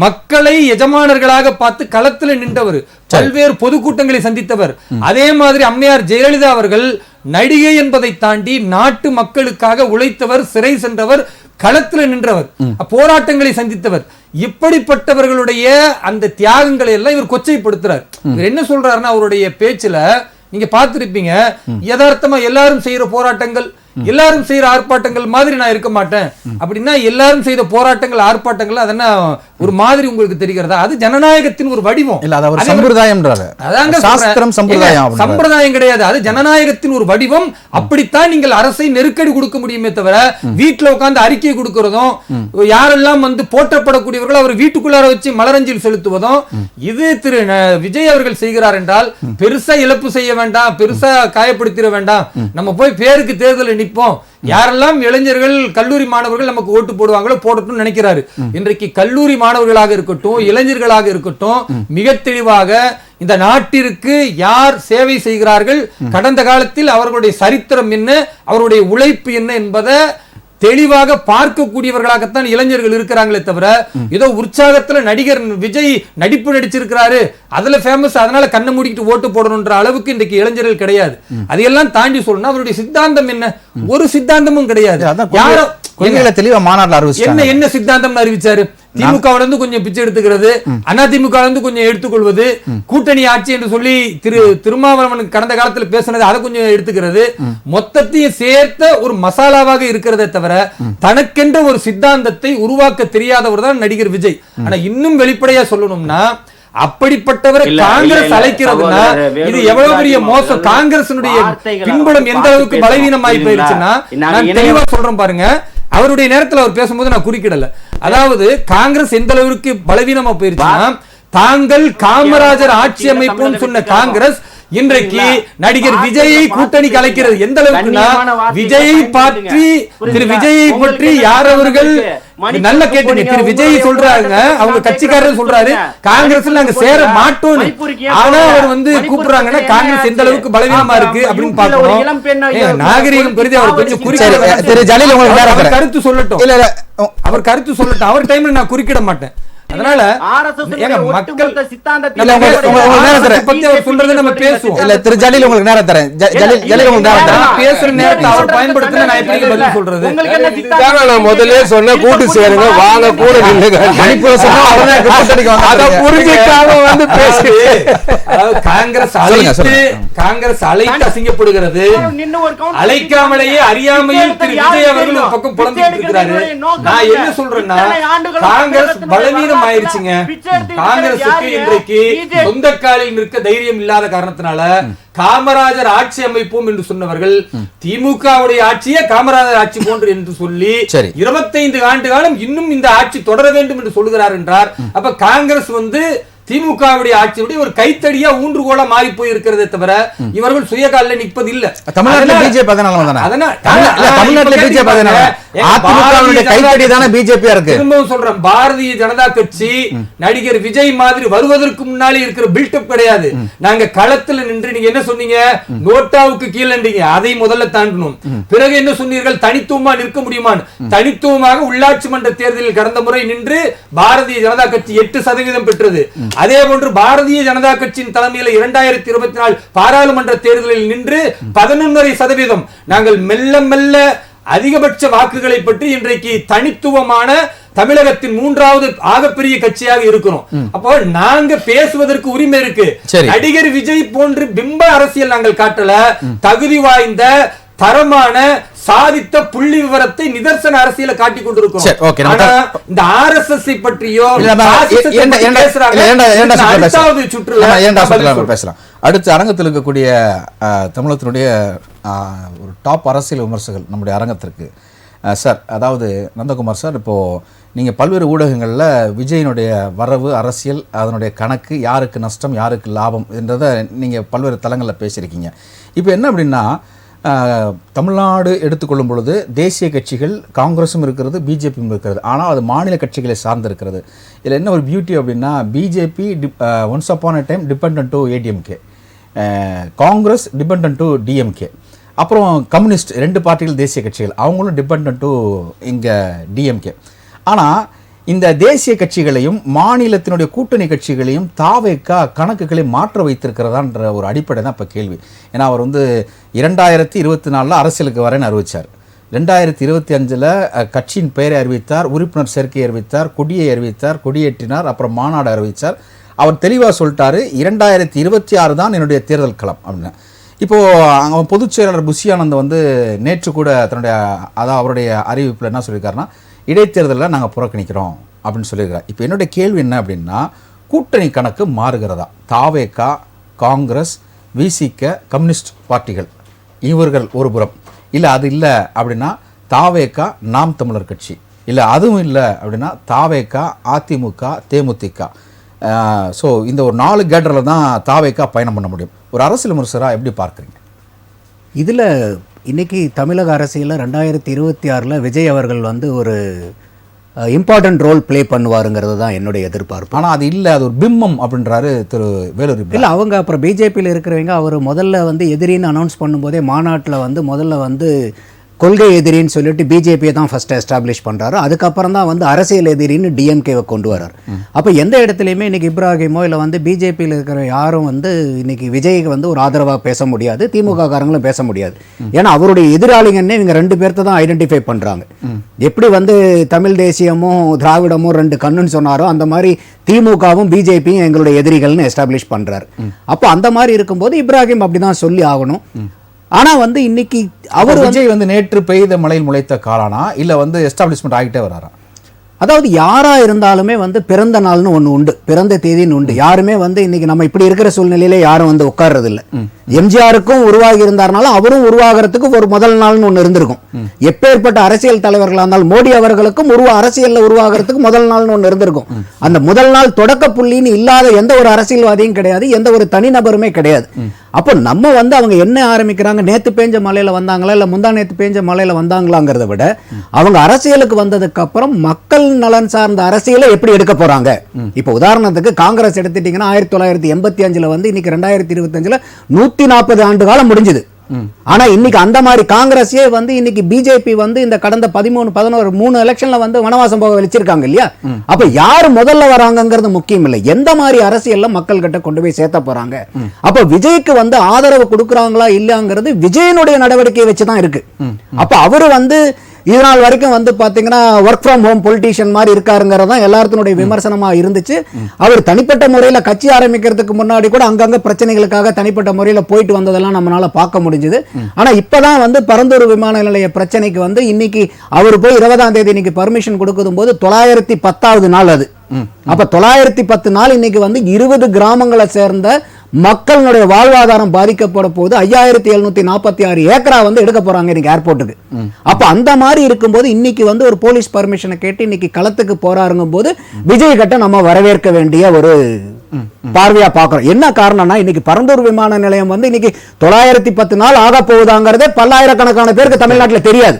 மக்களை எஜமானர்களாக பார்த்து களத்துல நின்றவர், பல்வேறு பொதுக்கூட்டங்களை சந்தித்தவர். அதே மாதிரி அம்மையார் ஜெயலலிதா அவர்கள் நடிகை என்பதை தாண்டி நாட்டு மக்களுக்காக உழைத்தவர், சிறை சென்றவர், களத்துல நின்றவர், போராட்டங்களை சந்தித்தவர். இப்படிப்பட்டவர்களுடைய அந்த தியாகங்களை எல்லாம் இவர் கொச்சைப்படுத்துறார். இவர் என்ன சொல்றாருன்னா, அவருடைய பேச்சுல நீங்க பார்த்திருப்பீங்க, யதார்த்தமா எல்லாரும் செய்யற போராட்டங்கள், எல்லாரும் செய்யற ஆர்ப்பாட்டங்கள் மாதிரி நான் இருக்க மாட்டேன் அப்படின்னா, எல்லாரும் செய்த போராட்டங்கள் ஆர்ப்பாட்டங்கள் அதென்ன ஒரு மாதிரி உங்களுக்கு தெரிகிறதா? அது ஜனநாயகத்தின் ஒரு வடிவம் இல்ல, அது ஒரு சம்பிரதாயம். சம்பிரதாயம் கிடையாது, அது ஜனநாயகத்தின் ஒரு வடிவம். அப்படித்தான் நீங்கள் அரசை நெருக்கடி கொடுக்க முடியுமே தவிர வீட்டுல உட்கார்ந்து அறிக்கை கொடுக்கிறதும், யாரெல்லாம் வந்து போற்றப்படக்கூடியவர்கள் அவர் வீட்டுக்குள்ளார வச்சு மலரஞ்சல் செலுத்துவதும் இது திரு விஜய் அவர்கள் செய்கிறார் என்றால் பெருசா இழப்பு செய்ய வேண்டாம், பெருசா காயப்படுத்திட வேண்டாம், நம்ம போய் பேருக்கு தேர்தல் நிற்போம், யாரெல்லாம் இளைஞர்கள் கல்லூரி மாணவர்கள் நமக்கு ஓட்டு போடுவாங்களோ போடட்டும் நினைக்கிறாரு. இன்றைக்கு கல்லூரி மாணவர்களாக இருக்கட்டும், இளைஞர்களாக இருக்கட்டும், மிக தெளிவாக இந்த நாட்டிற்கு யார் சேவை செய்கிறார்கள், கடந்த காலத்தில் அவர்களுடைய சரித்திரம் என்ன, அவருடைய உழைப்பு என்ன என்பதை தெளிவாக பார்க்கக்கூடியவர்களாகத்தான் இளைஞர்கள் இருக்கிறாங்களே தவிர ஏதோ உற்சாகத்துல நடிகர் விஜய் நடிப்பு நடிச்சிருக்கிறாரு அதுல ஃபேமஸ் அதனால கண்ணை மூடிக்கிட்டு ஓட்டு போடணும்ன்ற அளவுக்கு இன்றைக்கு இளைஞர்கள் கிடையாது. அதையெல்லாம் தாண்டி சொல்லணும் அவருடைய சித்தாந்தம் என்ன, ஒரு சித்தாந்தமும் கிடையாது. யாரோ தெளிவா மாநாட்டில் என்ன சித்தாந்தம் அறிவிச்சாரு, திமுகவிலிருந்து கொஞ்சம் பிச்சை எடுத்துக்கிறது, அதிமுகவிலிருந்து கொஞ்சம் எடுத்துக்கொள்வது, கூட்டணி ஆட்சி என்று சொல்லி திருமாவளவன் கடந்த காலத்தில் பேசினது அதை கொஞ்சம் எடுத்துக்கிறது, மொத்தத்தையும் சேர்த்த ஒரு மசாலாவாக இருக்கிறதே தவிர தனக்கென்ற ஒரு சித்தாந்தத்தை உருவாக்க தெரியாதவர் தான் நடிகர் விஜய். ஆனா இன்னும் வெளிப்படையா சொல்லணும்னா அப்படிப்பட்டவரை காங்கிரஸ் அழைக்கிறதுனா இது எவ்வளவு பெரிய மோசம். காங்கிரசினுடைய பின்புலம் எந்த அளவுக்கு பலவீனமாயி போயிருச்சுன்னா நான் தெளிவா சொல்றேன் பாருங்க. அவருடைய நேரத்தில் அவர் பேசும்போது நான் குறுக்கிடல. அதாவது காங்கிரஸ் எந்த அளவுக்கு பலவீனமா போயிருச்சுன்னா, தாங்கள் காமராஜர் ஆட்சி அமைப்புன்னு சொன்ன காங்கிரஸ் இன்றைக்கு நடிகர் விஜயை கூட்டணி கலைக்கிறது. எந்த அளவுக்குன்னா விஜயை பற்றி யார் அவர்கள் நல்ல கேட்டுங்க, திரு விஜய் சொல்றாங்க, அவங்க கட்சிக்காரர் சொல்றாரு காங்கிரஸ்ல நாங்க சேர மாட்டோம். ஆனா அவர் கூப்பிடுறாங்கன்னா காங்கிரஸ் எந்த அளவுக்கு பலவீனமா இருக்கு அப்படின்னு பாக்கணும். நாகரீகம் கருதி அவர் கொஞ்சம் கருத்து சொல்லட்டும். அவர் கருத்து சொல்லட்டும். அவர் டைம்ல நான் குறுக்கிட மாட்டேன். அதனால மக்கள் சொல்றது நம்ம பேசுவோம். இல்ல திரு ஜலீல் உங்களுக்கு நேரம் தரேன். ஜலீல் உங்களுக்கு நேரம் தரேன். பேசுற நேரத்தை அவர் பயன்படுத்தினா நான் எப்படி பதில் சொல்றது? நான் முதல்ல சொன்ன கூட்டு சேருங்க, வாங்க கூட நில்லுங்க. மணிப்பூர் சொன்னா அவரே கூட்டணிக்கு வாங்க. அத புரிஞ்சிக்காம பேசி காங்கிரஸ் அழைத்து அசிங்கப்படுகிறது. அழைக்காமலேயே அறியாமையில் திரு விஜய் அவர்கள் ஒரு பக்கம் புலம்பிட்டு இருக்கிறாரு. நான் என்ன சொல்றேன்னா, காங்கிரஸ் பலவீனம் ஆயிருச்சுங்க. காங்கிரசுக்கு இன்றைக்கு சொந்த காலில் நிற்க தைரியம் இல்லாத காரணத்தினால காமராஜர் ஆட்சி அமைப்போம் என்று சொன்னவர்கள் திமுகவுடைய ஆட்சியே காமராஜர் ஆட்சி போன்று என்று சொல்லி 25 ஆண்டு காலம் இன்னும் இந்த ஆட்சி தொடர வேண்டும் என்று சொல்லுகிறார் என்றார். அப்ப காங்கிரஸ் திமுகவுடைய ஆட்சியுடைய ஒரு கைத்தடியா ஊன்றுகோலா மாறி போய் இருக்கிறதே தவிர இவர்கள் சுயகாலில் நிற்பது இல்ல. தமிழ்நாட்டில் பிஜேபி திரும்பவும் சொல்றேன், பாரதிய ஜனதா கட்சி நடிகர் விஜய் மாதிரி வருவதற்கு முன்னாலே இருக்கிற பில்டப் கிடையாது. நாங்க களத்துல நின்று நீங்க என்ன சொன்னீங்க, நோட்டாவுக்கு கீழே அதை முதல்ல தாண்டணும். பிறகு என்ன சொன்னீர்கள், தனித்துவமா நிற்க முடியுமா? தனித்துவமாக உள்ளாட்சி மன்ற தேர்தலில் கடந்த முறை நின்று பாரதிய ஜனதா கட்சி 8% பெற்றது. அதே போன்று பாரதிய ஜனதா கட்சியின் தலைமையில் 2024 பாராளுமன்ற தேர்தலில் நின்று 11.5%. நாங்கள் மெல்ல மெல்ல அதிகபட்ச வாக்குகளை பற்றி இன்றைக்கு தனித்துவமான தமிழகத்தின் 3வது ஆகப்பெரிய கட்சியாக இருக்கிறோம். அப்போ நாங்க பேசுவதற்கு உரிமை இருக்கு. நடிகர் விஜய் போன்று பிம்ப அரசியல் நாங்கள் காட்டல. தகுதி வாய்ந்த தரமான சாதித்த புள்ளி விவரத்தை நிதர்சன அரசியல காட்டிக் கொண்டிருக்கிறோம். இந்த RSS பற்றியோ பேசலாம். அடுத்த அரங்கத்தில் இருக்கக்கூடிய தமிழகத்தினுடைய ஒரு டாப் அரசியல் விமர்சகர்கள் நம்முடைய அரங்கத்திற்கு சார், அதாவது நந்தகுமார் சார், இப்போ நீங்க பல்வேறு ஊடகங்களில் விஜயினுடைய வரவு அரசியல், அதனுடைய கணக்கு, யாருக்கு நஷ்டம் யாருக்கு லாபம் என்றதை நீங்க பல்வேறு தளங்களில் பேசியிருக்கீங்க. இப்போ என்ன அப்படின்னா, தமிழ்நாடு எடுத்துக்கொள்ளும் பொழுது தேசிய கட்சிகள் காங்கிரஸும் இருக்கிறது, பிஜேபியும் இருக்கிறது. ஆனால் அது மாநில கட்சிகளை சார்ந்து இருக்கிறது. இதில் என்ன ஒரு பியூட்டி அப்படின்னா, BJP once upon a time dependent to ADMK, Congress dependent to DMK, அப்புறம் கம்யூனிஸ்ட் 2 பார்ட்டிகள் தேசிய கட்சிகள் அவங்களும் டிபெண்டன்ட் டு இங்கே டிஎம்கே. ஆனால் இந்த தேசிய கட்சிகளையும் மாநிலத்தினுடைய கூட்டணி கட்சிகளையும் தாவேக்கா கணக்குகளை மாற்ற வைத்திருக்கிறதான்ற ஒரு அடிப்படை தான் இப்போ கேள்வி. ஏன்னா அவர் 2024 அரசியலுக்கு வரேன்னு அறிவித்தார். 2025 கட்சியின் பெயரை அறிவித்தார், உறுப்பினர் சேர்க்கையை அறிவித்தார், கொடியை அறிவித்தார், கொடியேற்றினார், அப்புறம் மாநாடு அறிவித்தார். அவர் தெளிவாக சொல்லிட்டாரு, 2026 தான் என்னுடைய தேர்தல் களம் அப்படின்னு. இப்போது அவன் பொதுச் செயலாளர் புஷி ஆனந்த் நேற்று கூட தன்னுடைய அவருடைய அறிவிப்பில் என்ன சொல்லியிருக்காருன்னா, இடைத்தேர்தலில் நாங்கள் புறக்கணிக்கிறோம் அப்படின்னு சொல்லியிருக்கிறார். இப்போ என்னுடைய கேள்வி என்ன அப்படின்னா, கூட்டணி கணக்கு மாறுகிறதா? தாவேகா, காங்கிரஸ், விசிக, கம்யூனிஸ்ட் பார்ட்டிகள் இவர்கள் ஒரு புறம், இல்லை அது இல்லை அப்படின்னா தாவேகா, நாம் தமிழர் கட்சி, இல்லை அதுவும் இல்லை அப்படின்னா தாவேகா, அதிமுக, தேமுதிக. ஸோ இந்த ஒரு 4 கேடரில் தான் தாவேக்கா பயணம் பண்ண முடியும். ஒரு அரசியல் விமர்சகராக எப்படி பார்க்குறீங்க? இதில் இன்றைக்கி தமிழக அரசியலில் 2026 விஜய் அவர்கள் ஒரு இம்பார்ட்டன்ட் ரோல் ப்ளே பண்ணுவாருங்கிறது தான் என்னுடைய எதிர்பார்ப்பு. ஆனால் அது இல்லை, அது ஒரு பிம்பம் அப்படின்றாரு திரு வேலூர். இல்லை, அவங்க அப்புறம் பிஜேபியில் இருக்கிறவங்க அவர் முதல்ல எதிரின்னு அனௌன்ஸ் பண்ணும்போதே மாநாட்டில் முதல்ல கொள்கை எதிரின்னு சொல்லிட்டு பிஜேபியை தான் ஃபர்ஸ்ட் எஸ்டாப்ளிஷ் பண்றாரு. அதுக்கப்புறம் தான் வந்து அரசியல் எதிரின்னு டிஎம்கேவை கொண்டு வர்றாரு. அப்போ எந்த இடத்துலையுமே இன்னைக்கு இப்ராஹிமோ இல்லை வந்து பிஜேபியில் இருக்கிற யாரும் வந்து இன்னைக்கு விஜய்க்கு வந்து ஒரு ஆதரவாக பேச முடியாது, திமுக காரங்களும் பேச முடியாது. ஏன்னா அவருடைய எதிராளிங்கன்னே இவங்க 2 பேர்த்த தான் ஐடென்டிஃபை பண்றாங்க. எப்படி வந்து தமிழ் தேசியமும் திராவிடமும் 2 கண்ணுன்னு சொன்னாரோ அந்த மாதிரி திமுகவும் பிஜேபியும் எங்களுடைய எதிரிகள்னு எஸ்டாப்ளிஷ் பண்றாரு. அப்போ அந்த மாதிரி இருக்கும்போது இப்ராஹிம் அப்படிதான் சொல்லி ஆகணும். ஆனா வந்து இன்னைக்கு அவர் விஜய் வந்து நேற்று பெய்த மழையில் முளைத்த காலானா இல்ல வந்து எஸ்டாப்ளிஷ்மெண்ட் ஆகிட்டே வராரா? அதாவது யாரா இருந்தாலுமே வந்து பிறந்த நாள்னு ஒண்ணு உண்டு, பிறந்த தேதின்னு உண்டு. யாருமே வந்து இன்னைக்கு நம்ம இப்படி இருக்கிற சூழ்நிலையில யாரும் வந்து உட்கார்றது இல்ல. எம்ஜிஆருக்கும் உருவாகி இருந்தாருனாலும் அவரும் உருவாகிறதுக்கு ஒரு முதல் நாள்னு ஒண்ணு இருந்திருக்கும். எப்பேற்பட்ட அரசியல் தலைவர்களா இருந்தாலும் மோடி அவர்களுக்கும் அரசியல்ல உருவாகிறதுக்கு முதல் நாள்னு ஒண்ணு இருந்திருக்கும். அந்த முதல் நாள் தொடக்க புள்ளின்னு இல்லாத எந்த ஒரு அரசியல்வாதியும் கிடையாது, எந்த ஒரு தனிநபருமே கிடையாது. அப்போ நம்ம வந்து அவங்க என்ன ஆரம்பிக்கிறாங்க, நேத்து பேஞ்ச மலையில வந்தாங்களா இல்ல முந்தா நேத்து பேஞ்ச மலையில வந்தாங்களாங்கிறத விட அவங்க அரசியலுக்கு வந்ததுக்கு அப்புறம் மக்கள் நலன் சார்ந்த அரசியலை எப்படி எடுக்க போறாங்க. இப்ப உதாரணத்துக்கு காங்கிரஸ் எடுத்துட்டீங்கன்னா 1985 வந்து இன்னைக்கு 2025 140 ஆண்டு காலம் முடிஞ்சது. ஆனா இன்னைக்கு அந்த மாதிரி காங்கிரஸே வந்து இன்னைக்கு பிஜேபி வந்து இந்த கடந்த 13, 11, 3 எலெக்ஷன்ல வந்து வனவாசம் போக வச்சிருக்காங்க இல்லையா. அப்ப யாரு முதல்ல வராங்கிறது முக்கியம் இல்லை, எந்த மாதிரி அரசியல்ல மக்கள் கிட்ட கொண்டு போய் சேர்த்த போறாங்க. அப்ப விஜய்க்கு வந்து ஆதரவு கொடுக்கறாங்களா இல்லையாங்கிறது விஜயனுடைய நடவடிக்கையை வச்சுதான் இருக்கு. அப்ப அவரு வந்து இதனால் வரைக்கும் வந்து பாத்தீங்கன்னா ஒர்க் ஃப்ரம் ஹோம் பொலிட்டீஷியன் மாதிரி இருக்காருங்கிறது தான் எல்லாத்தினுடைய விமர்சனமா இருந்துச்சு. அவர் தனிப்பட்ட முறையில கட்சி ஆரம்பிக்கிறதுக்கு முன்னாடி கூட அங்கங்க பிரச்சனைகளுக்காக தனிப்பட்ட முறையில போயிட்டு வந்ததெல்லாம் நம்மளால பார்க்க முடிஞ்சது. ஆனா இப்பதான் வந்து பரந்தூர் விமான நிலைய பிரச்சனைக்கு வந்து இன்னைக்கு அவர் போய் 20ஆம் தேதி இன்னைக்கு பர்மிஷன் கொடுக்கும் போது 910வது நாள் அது. அப்ப 910 நாள் இன்னைக்கு வந்து 20 கிராமங்களை சேர்ந்த மக்களுடைய வாழ்வாதாரம் பாதிக்கப்பட போது 5746 ஏக்கரா வந்து எடுக்க போறாங்க இன்னைக்கு ஏர்போர்ட்டுக்கு. அப்ப அந்த மாதிரி இருக்கும்போது இன்னைக்கு வந்து ஒரு போலீஸ் பர்மிஷனை கேட்டு இன்னைக்கு களத்துக்கு போறாருங்கும் போது விஜய் கிட்ட நம்ம வரவேற்க வேண்டிய ஒரு பார்வையா பாக்குறோம். என்ன காரணம்னா இன்னைக்கு பரந்தூர் விமான நிலையம் வந்து இன்னைக்கு 910 நாள் ஆக போகுதாங்கிறதே பல்லாயிரக்கணக்கான பேருக்கு தமிழ்நாட்டில் தெரியாது.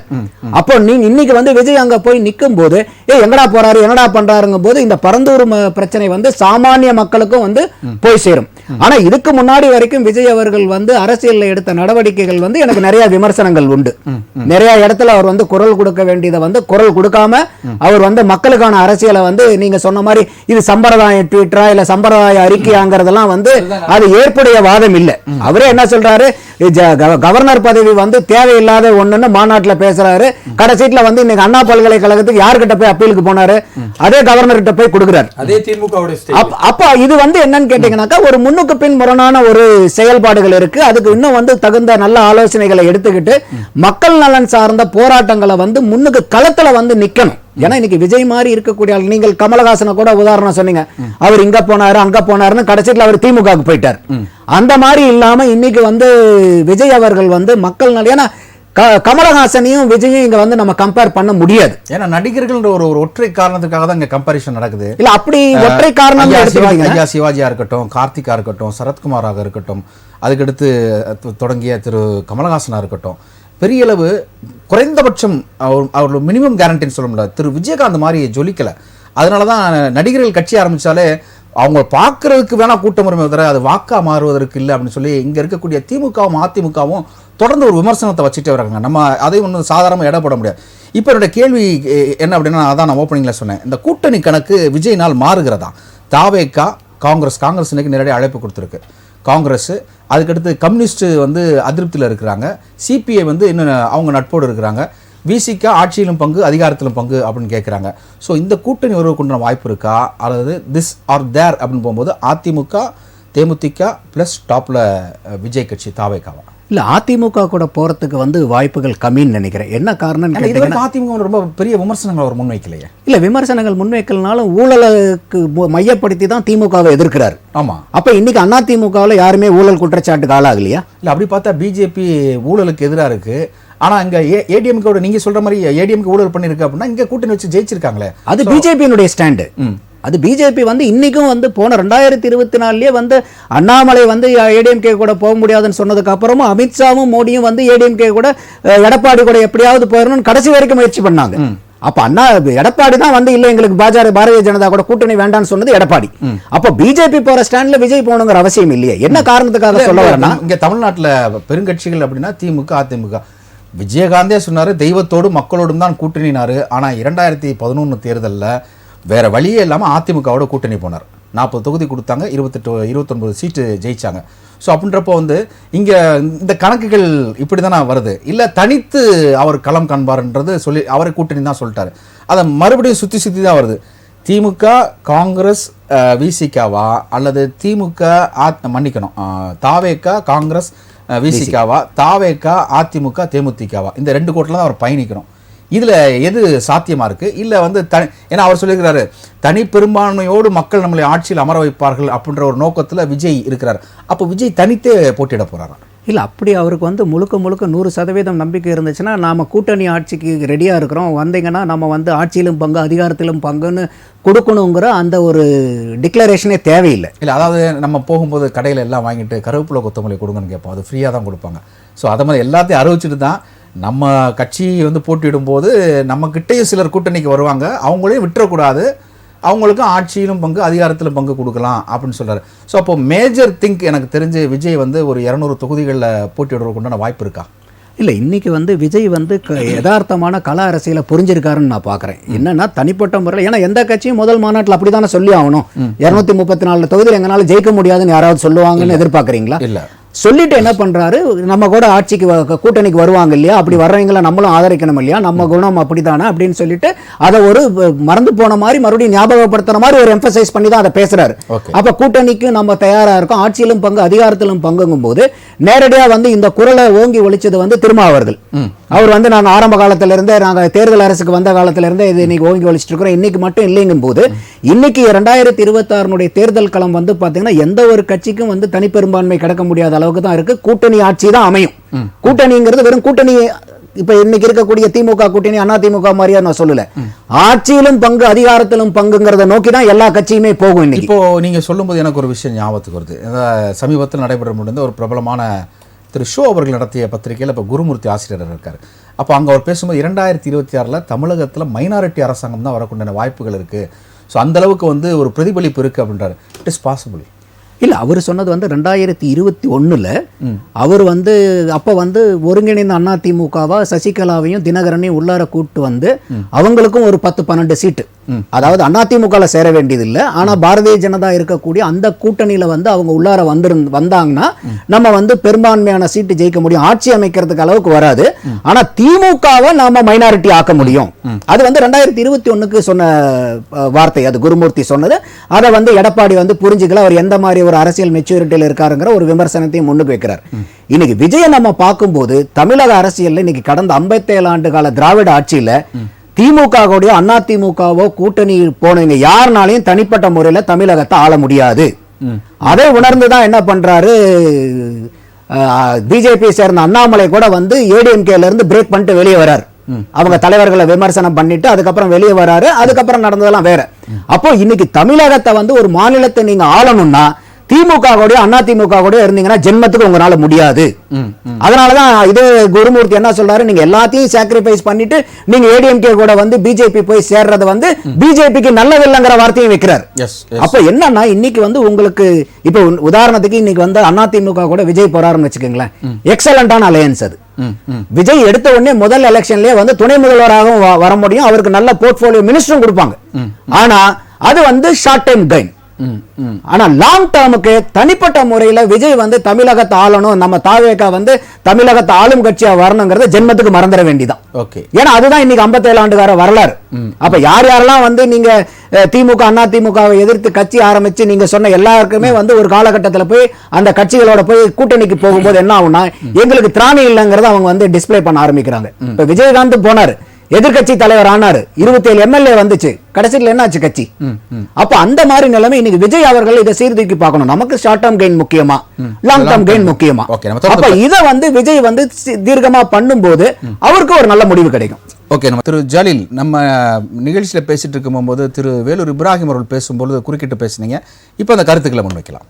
அப்போ நீங்க இன்னைக்கு வந்து விஜய் அங்க போய் நிற்கும் போது எங்கடா போறாரு என்னடா பண்றாருங்கும் போது இந்த பரந்தூர் பிரச்சனை வந்து சாமானிய மக்களுக்கும் வந்து போய் சேரும். ஆனா இதுக்கு முன்னாடி வரைக்கும் விஜய் அவர்கள் வந்து அரசியல்ல எடுத்த நடவடிக்கைகள் வந்து எனக்கு நிறைய விமர்சனங்கள் உண்டு. நிறைய இடத்துல அவர் வந்து குரல் கொடுக்க வேண்டியதை வந்து குரல் கொடுக்காம அவர் வந்து மக்களுக்கான அரசியலை வந்து நீங்க சொன்ன மாதிரி இது சம்பிரதாய ட்வீட்டரா இல்ல சம்பிரதாய அறிக்கையாங்கிறதெல்லாம் வந்து அது ஏற்புடைய வாதம் இல்ல. அவரே என்ன சொல்றாரு, கவர்னர் பதவி வந்து தேவையில்லாத ஒண்ணுன்னு மாநாட்டில் பேசுறாரு. கடைசீட்ல வந்து இன்னைக்கு அண்ணா பல்கலைக்கழகத்துக்கு யார்கிட்ட போய் அப்பீலுக்கு போனாரு, அதே கவர்னர் கிட்ட போய் கொடுக்கிறார். அதே திமுக. அப்ப இது வந்து என்னன்னு கேட்டீங்கன்னாக்கா ஒரு முன்னுக்கு பின் முரணான ஒரு செயல்பாடுகள் இருக்கு. அதுக்கு இன்னும் வந்து தகுந்த நல்ல ஆலோசனைகளை எடுத்துக்கிட்டு மக்கள் நலன் சார்ந்த போராட்டங்களை வந்து முன்னுக்கு களத்துல வந்து நிக்கணும். ஏன்னா இன்னைக்கு விஜய் மாதிரி இருக்கக்கூடிய நீங்கள் கமலஹாசனை கூட உதாரணம் சொன்னீங்க, அவர் இங்க போனாரு அங்க போனாருன்னு கடைசியில் அவர் திமுகவுக்கு போயிட்டார். அந்த மாதிரி இல்லாம இன்னைக்கு வந்து விஜய் அவர்கள் வந்து மக்கள் நல, ஏன்னா கமலஹாசனையும் விஜயும் இங்க வந்து நம்ம கம்பேர் பண்ண முடியாது. ஏன்னா நடிகர்கள் ஒரு ஒற்றை காரணத்துக்காக தான் இங்க கம்பேரிஷன் நடக்குது. இல்ல அப்படி ஒற்றை காரணம் ஐயா சிவாஜியா இருக்கட்டும், கார்த்திகா இருக்கட்டும், சரத்குமாராக இருக்கட்டும், அதுக்கடுத்து தொடங்கிய திரு கமலஹாசனா இருக்கட்டும், பெரிய அளவு குறைந்தபட்சம் அவரோட மினிமம் கேரண்டின்னு சொல்ல முடியாது. திரு விஜயகாந்த் மாதிரி ஜொலிக்கல. அதனாலதான் நடிகர்கள் கட்சி ஆரம்பிச்சாலே அவங்க பார்க்கறதுக்கு வேணா கூட்டம் வருமே தவிர அது வாக்கா மாறுவதற்கு இல்லை அப்படின்னு சொல்லி இங்க இருக்கக்கூடிய திமுகவும் அதிமுகவும் தொடர்ந்து ஒரு விமர்சனத்தை வச்சுட்டே வராங்க. நம்ம அதையும் ஒன்றும் சாதாரணமாக இட போட முடியாது. இப்போ என்னோட கேள்வி என்ன அப்படின்னா, அதான் நான் ஓப்பனிங்ல சொன்னேன், இந்த கூட்டணி கணக்கு விஜய்னால் மாறுகிறதா? தாவேகா காங்கிரஸ் இன்னைக்கு நேரடியாக அழைப்பு கொடுத்துருக்கு. காங்கிரஸ், அதுக்கடுத்து கம்யூனிஸ்ட் வந்து அதிருப்தியில் இருக்கிறாங்க, சிபிஐ வந்து இன்னும் அவங்க நட்போடு இருக்கிறாங்க, விசிகா ஆட்சியிலும் பங்கு அதிகாரத்திலும் பங்கு அப்படின்னு கேட்குறாங்க. ஸோ இந்த கூட்டணி உறவுக்குன்ற வாய்ப்பு இருக்கா, அல்லது திஸ் ஆர் தேர் அப்படின்னு போகும்போது அதிமுக தேமுதிக ப்ளஸ் டாப்பில் விஜய் கட்சி தாவேகாவா? இல்ல அதிமுக கூட போறதுக்கு வந்து வாய்ப்புகள் கம்மின்னு நினைக்கிறேன். என்ன காரணம் அதிமுக ரொம்ப பெரிய விமர்சனங்கள் அவர் முன்வைக்கலையே. இல்ல விமர்சனங்கள் முன்வைக்கலனாலும் ஊழலுக்கு மையப்படுத்தி தான் திமுகவை எதிர்க்கிறார். ஆமா, அப்ப இன்னைக்கு அதிமுகவில் யாருமே ஊழல் குற்றச்சாட்டுக்கு ஆளாகலையா? இல்ல அப்படி பார்த்தா பிஜேபி ஊழலுக்கு எதிராக இருக்கு. ஆனா இங்க ஏடிஎம்கே நீங்க சொல்ற மாதிரி ஏடிஎம்கே ஊழல் பண்ணிருக்கு அப்படின்னா இங்க கூட்டணி வச்சு ஜெயிச்சிருக்காங்களே, அது பிஜேபியினுடைய ஸ்டாண்டு. அது பிஜேபி வந்து இன்னைக்கும் வந்து போன 2024 வந்து அண்ணாமலை வந்து ஏடிஎம்கே கூட போக முடியாதுன்னு சொன்னதுக்கு அப்புறமும் அமித்ஷாவும் மோடியும் வந்து ஏடிஎம்கே கூட எடப்பாடி கூட எப்படியாவது போயிடணும்னு கடைசி வரைக்கும் முயற்சி பண்ணாங்க. அப்ப அண்ணா எடப்பாடி தான் வந்து இல்ல எங்களுக்கு பாரதிய ஜனதா கூட கூட்டணி வேண்டாம்னு சொன்னது எடப்பாடி. அப்ப பிஜேபி போற ஸ்டாண்ட்ல விஜய் போகணுங்கிற அவசியம் இல்லையே. என்ன காரணத்துக்காக சொல்ல வரேன்னா, இங்க தமிழ்நாட்டுல பெருங்கட்சிகள் அப்படின்னா திமுக அதிமுக, விஜயகாந்தே சொன்னார் தெய்வத்தோடு மக்களோடும் தான் கூட்டணினாரு. ஆனால் 2011 தேர்தலில் வேற வழியே இல்லாமல் அதிமுகவோட கூட்டணி போனார். 40 தொகுதி கொடுத்தாங்க, 29 சீட்டு ஜெயிச்சாங்க. ஸோ அப்படின்றப்போ வந்து இங்கே இந்த கணக்குகள் இப்படி தானே வருது, இல்லை தனித்து அவர் களம் காண்பார்ன்றது சொல்லி அவரை கூட்டணி தான் சொல்லிட்டாரு. அதை மறுபடியும் சுற்றி சுற்றி தான் வருது. திமுக காங்கிரஸ் விசிகாவா அல்லது திமுக மன்னிக்கணும் தாவேகா காங்கிரஸ் விசிகாவா, தாவேகா அதிமுக தேமுதிகவா, இந்த 2 கோட்டில் தான் அவர் பயணிக்கணும். இதில் எது சாத்தியமாக இருக்குது? இல்லை வந்து ஏன்னா அவர் சொல்லியிருக்கிறாரு தனி பெரும்பான்மையோடு மக்கள் நம்மளை ஆட்சியில் அமர வைப்பார்கள் அப்படின்ற ஒரு நோக்கத்தில் விஜய் இருக்கிறார். அப்போ விஜய் தனித்தே போட்டியிட போகிறாரா? இல்லை, அப்படி அவருக்கு வந்து முழுக்க 100% நம்பிக்கை இருந்துச்சுன்னா நாம் கூட்டணி ஆட்சிக்கு ரெடியாக இருக்கிறோம், வந்தீங்கன்னா நம்ம வந்து ஆட்சியிலும் பங்கு அதிகாரத்திலும் பங்குன்னு கொடுக்கணுங்கிற அந்த ஒரு டிக்ளரேஷனே தேவையில்லை. இல்லை, அதாவது நம்ம போகும்போது கடையில் எல்லாம் வாங்கிட்டு கருவேப்பிலை கொத்தமல்லி கொடுங்கன்னு கேட்போம், அது ஃப்ரீயாக தான் கொடுப்பாங்க. ஸோ அதை மாதிரி எல்லாத்தையும் அறிவிச்சிட்டு தான் நம்ம கட்சி வந்து போட்டியிடும்போது நம்மக்கிட்டேயும் சிலர் கூட்டணிக்கு வருவாங்க, அவங்களையும் விட்டுறக்கூடாது, அவங்களுக்கும் ஆட்சியிலும் பங்கு அதிகாரத்திலும் பங்கு கொடுக்கலாம் அப்படின்னு சொல்கிறார். ஸோ அப்போ மேஜர் திங்க் எனக்கு தெரிஞ்சு விஜய் வந்து ஒரு 200 தொகுதிகளில் போட்டியிடுறதுக்கு உண்டான வாய்ப்பு இருக்கா? இல்லை, இன்றைக்கி வந்து விஜய் வந்து யதார்த்தமான கல அரசியலை புரிஞ்சிருக்காருன்னு நான் பார்க்குறேன். என்னன்னா தனிப்பட்ட முறையில், ஏன்னா எந்த கட்சியும் முதல் மாநாட்டில் அப்படி தானே சொல்லி ஆகணும், 234 தொகுதியில் எங்களால் ஜெயிக்க முடியாதுன்னு யாராவது சொல்லுவாங்கன்னு எதிர்பார்க்குறீங்களா? இல்லை, சொல்லிட்டு என்ன பண்றாரு, நம்ம கூட ஆட்சிக்கு கூட்டணிக்கு வருவாங்க இல்லையா, அப்படி வர்றவங்கள நம்மளும் ஆதரிக்கணும் இல்லையா, நம்ம குணம் அப்படித்தானே அப்படின்னு சொல்லிட்டு அதை ஒரு மறந்து போன மாதிரி மறுபடியும் ஞாபகப்படுத்துற மாதிரி ஒரு எம்பசைஸ் பண்ணி தான் அதை பேசுறாரு. அப்ப கூட்டணிக்கு நம்ம தயாரா இருக்கோம், ஆட்சியிலும் பங்கு அதிகாரத்திலும் பங்குங்கும் போது நேரடியா வந்து இந்த குரலை ஓங்கி ஒழிச்சது வந்து திருமாவர்கள். அவர் வந்து நாங்கள் ஆரம்ப காலத்துல இருந்தே, நாங்கள் தேர்தல் அரசுக்கு வந்த காலத்துல இருந்தே இது இன்னைக்கு ஓங்கி ஒழிச்சிட்டு இருக்கிறோம், இன்னைக்கு மட்டும் இல்லைங்கும் போது இன்னைக்கு 2026 தேர்தல் களம் வந்து பாத்தீங்கன்னா எந்த ஒரு கட்சிக்கும் வந்து தனிப்பெரும்பான்மை கிடைக்க முடியாத அளவுக்கு தான் இருக்கு. கூட்டணி ஆட்சி தான் அமையும். கூட்டணிங்கிறது வெறும் கூட்டணி, இப்ப இன்னைக்கு இருக்கக்கூடிய திமுக கூட்டணி அண்ணா திமுக மாதிரியா நான் சொல்லல, ஆட்சியிலும் பங்கு அதிகாரத்திலும் பங்குங்கிறத நோக்கி தான் எல்லா கட்சியுமே போகும். இன்னைக்கு இப்போ நீங்க சொல்லும்போது எனக்கு ஒரு விஷயம் ஞாபகத்துக்கு வருது. சமீபத்தில் நடைபெற முடிந்த ஒரு பிரபலமான திரு ஷோ அவர்கள் நடத்திய பத்திரிகையில் இப்போ குருமூர்த்தி ஆசிரியர் இருக்கார். அப்போ அங்கே அவர் பேசும்போது 2026 தமிழகத்தில் மைனாரிட்டி அரசாங்கம் தான் வரக்கூடிய வாய்ப்புகள் இருக்குது, ஸோ அந்தளவுக்கு வந்து ஒரு பிரதிபலிப்பு இருக்குது அப்படின்றாரு. It is possible. இல்லை, அவர் சொன்னது வந்து 2021 அவர் வந்து அப்போ வந்து ஒருங்கிணைந்த அதிமுகவா சசிகலாவையும் தினகரனையும் உள்ளார கூட்டு வந்து அவங்களுக்கும் ஒரு 10-12 சீட்டு, அதாவது அதிமுகவில் சேர வேண்டியதில்லை, ஆனால் பாரதிய ஜனதா இருக்கக்கூடிய அந்த கூட்டணியில் வந்து அவங்க உள்ளார வந்தாங்கன்னா நம்ம வந்து பெரும்பான்மையான சீட்டு ஜெயிக்க முடியும், ஆட்சி அமைக்கிறதுக்கு அளவுக்கு வராது, ஆனால் திமுகவை நாம மைனாரிட்டி ஆக்க முடியும். அது வந்து 2021 சொன்ன வார்த்தை, அது குருமூர்த்தி சொன்னது. அதை வந்து எடப்பாடி வந்து புரிஞ்சுக்கல, அவர் எந்த மாதிரி ஒரு அரசியல் மெச்சூரிட்டியில் இருக்காருங்கிற ஒரு விமர்சனத்தையும் முன்னுக்கு வைக்கிறார். இன்னைக்கு விஜய நம்ம பார்க்கும்போது தமிழக அரசியல் இன்னைக்கு கடந்த 57 ஆண்டு கால திராவிட ஆட்சியில திமுக அதிமுகவோ கூட்டணி போனவங்க யாருனாலையும் தனிப்பட்ட முறையில தமிழகத்தை ஆள முடியாது. அதை உணர்ந்துதான் என்ன பண்றாரு, பிஜேபி சேர்ந்த அண்ணாமலை கூட வந்து ஏடிஎம்கேல இருந்து பிரேக் பண்ணிட்டு வெளியே வர்றாரு. அவங்க தலைவர்களை விமர்சனம் பண்ணிட்டு அதுக்கப்புறம் வெளியே வராரு. அதுக்கப்புறம் நடந்ததெல்லாம் வேற. அப்போ இன்னைக்கு தமிழகத்தை வந்து ஒரு மாநிலத்தை நீங்க ஆளணும்னா திமுக அதிமுக கூட இருந்தீங்கன்னா ஜென்மத்துக்கு உங்களால முடியாது. அதனாலதான் இதே குருமூர்த்தி என்ன சொல்றாரு, நீங்க எல்லாத்தையும் சாக்ரிஃபைஸ் பண்ணிட்டு நீங்க ஏடிஎம்கே கூட வந்து பிஜேபி போய் சேர்றது வந்து பிஜேபிக்கு நல்லதில்லைங்கிற வார்த்தையும் வைக்கிறார். அப்ப என்னன்னா இன்னைக்கு வந்து உங்களுக்கு இப்ப உதாரணத்துக்கு இன்னைக்கு வந்து அதிமுக கூட விஜய் போறாருன்னு வச்சுக்கோங்களேன், எக்ஸலண்டான அலையன்ஸ் அது. விஜய் எடுத்த உடனே முதல் எலெக்ஷன்லயே வந்து துணை முதல்வராகவும் வர முடியும், அவருக்கு நல்ல போர்ட்போலியோ மினிஸ்டரும் கொடுப்பாங்க. ஆனா அது வந்து ஷார்ட் டைம் கெயின். ஆனா லாங் டேர்முக்கு தனிப்பட்ட முறையில விஜய் வந்து தமிழகத்தை ஆளணும், நம்ம தாவேகா வந்து தமிழகத்தை ஆளும் கட்சியா வரணுங்கிறத ஜென்மத்துக்கு மறந்துட வேண்டியதான். ஏன்னா அதுதான் இன்னைக்கு 57 ஆண்டுகார வரலாறு. அப்ப யார் யாரெல்லாம் வந்து நீங்க திமுக அதிமுகவை எதிர்த்து கட்சி ஆரம்பிச்சு நீங்க சொன்ன எல்லாருக்குமே வந்து ஒரு காலகட்டத்தில் போய் அந்த கட்சிகளோட போய் கூட்டணிக்கு போகும்போது என்ன ஆகும்னா எங்களுக்கு திராணி இல்லைங்கிறத அவங்க வந்து டிஸ்பிளே பண்ண ஆரம்பிக்கிறாங்க. இப்ப விஜயகாந்த் போனாரு, எதிர்கட்சி தலைவர் ஆனாரு, 27 எம்எல்ஏ வந்துச்சு, கடைசியில் என்னாச்சு கட்சி? அப்ப அந்த மாதிரி நிலைமை இன்னைக்கு விஜய் அவர்கள் இதை சீர்தூக்கி பார்க்கணும். நமக்கு ஷார்ட் டேர்ம் கெயின் முக்கியமா, லாங் டேர்ம் கெயின் முக்கியமா? அப்ப இதை வந்து விஜய் வந்து தீர்க்கமா பண்ணும்போது அவருக்கு ஒரு நல்ல முடிவு கிடைக்கும். ஓகே, நம்ம திரு ஜலீல் நம்ம நிகழ்ச்சியில் பேசிட்டு இருக்கும்போது திரு வேலூர் இப்ராஹிம் அவர்கள் பேசும்போது குறுக்கிட்டு பேசுனீங்க, இப்போ அந்த கருத்துக்களை முன்வைக்கலாம்.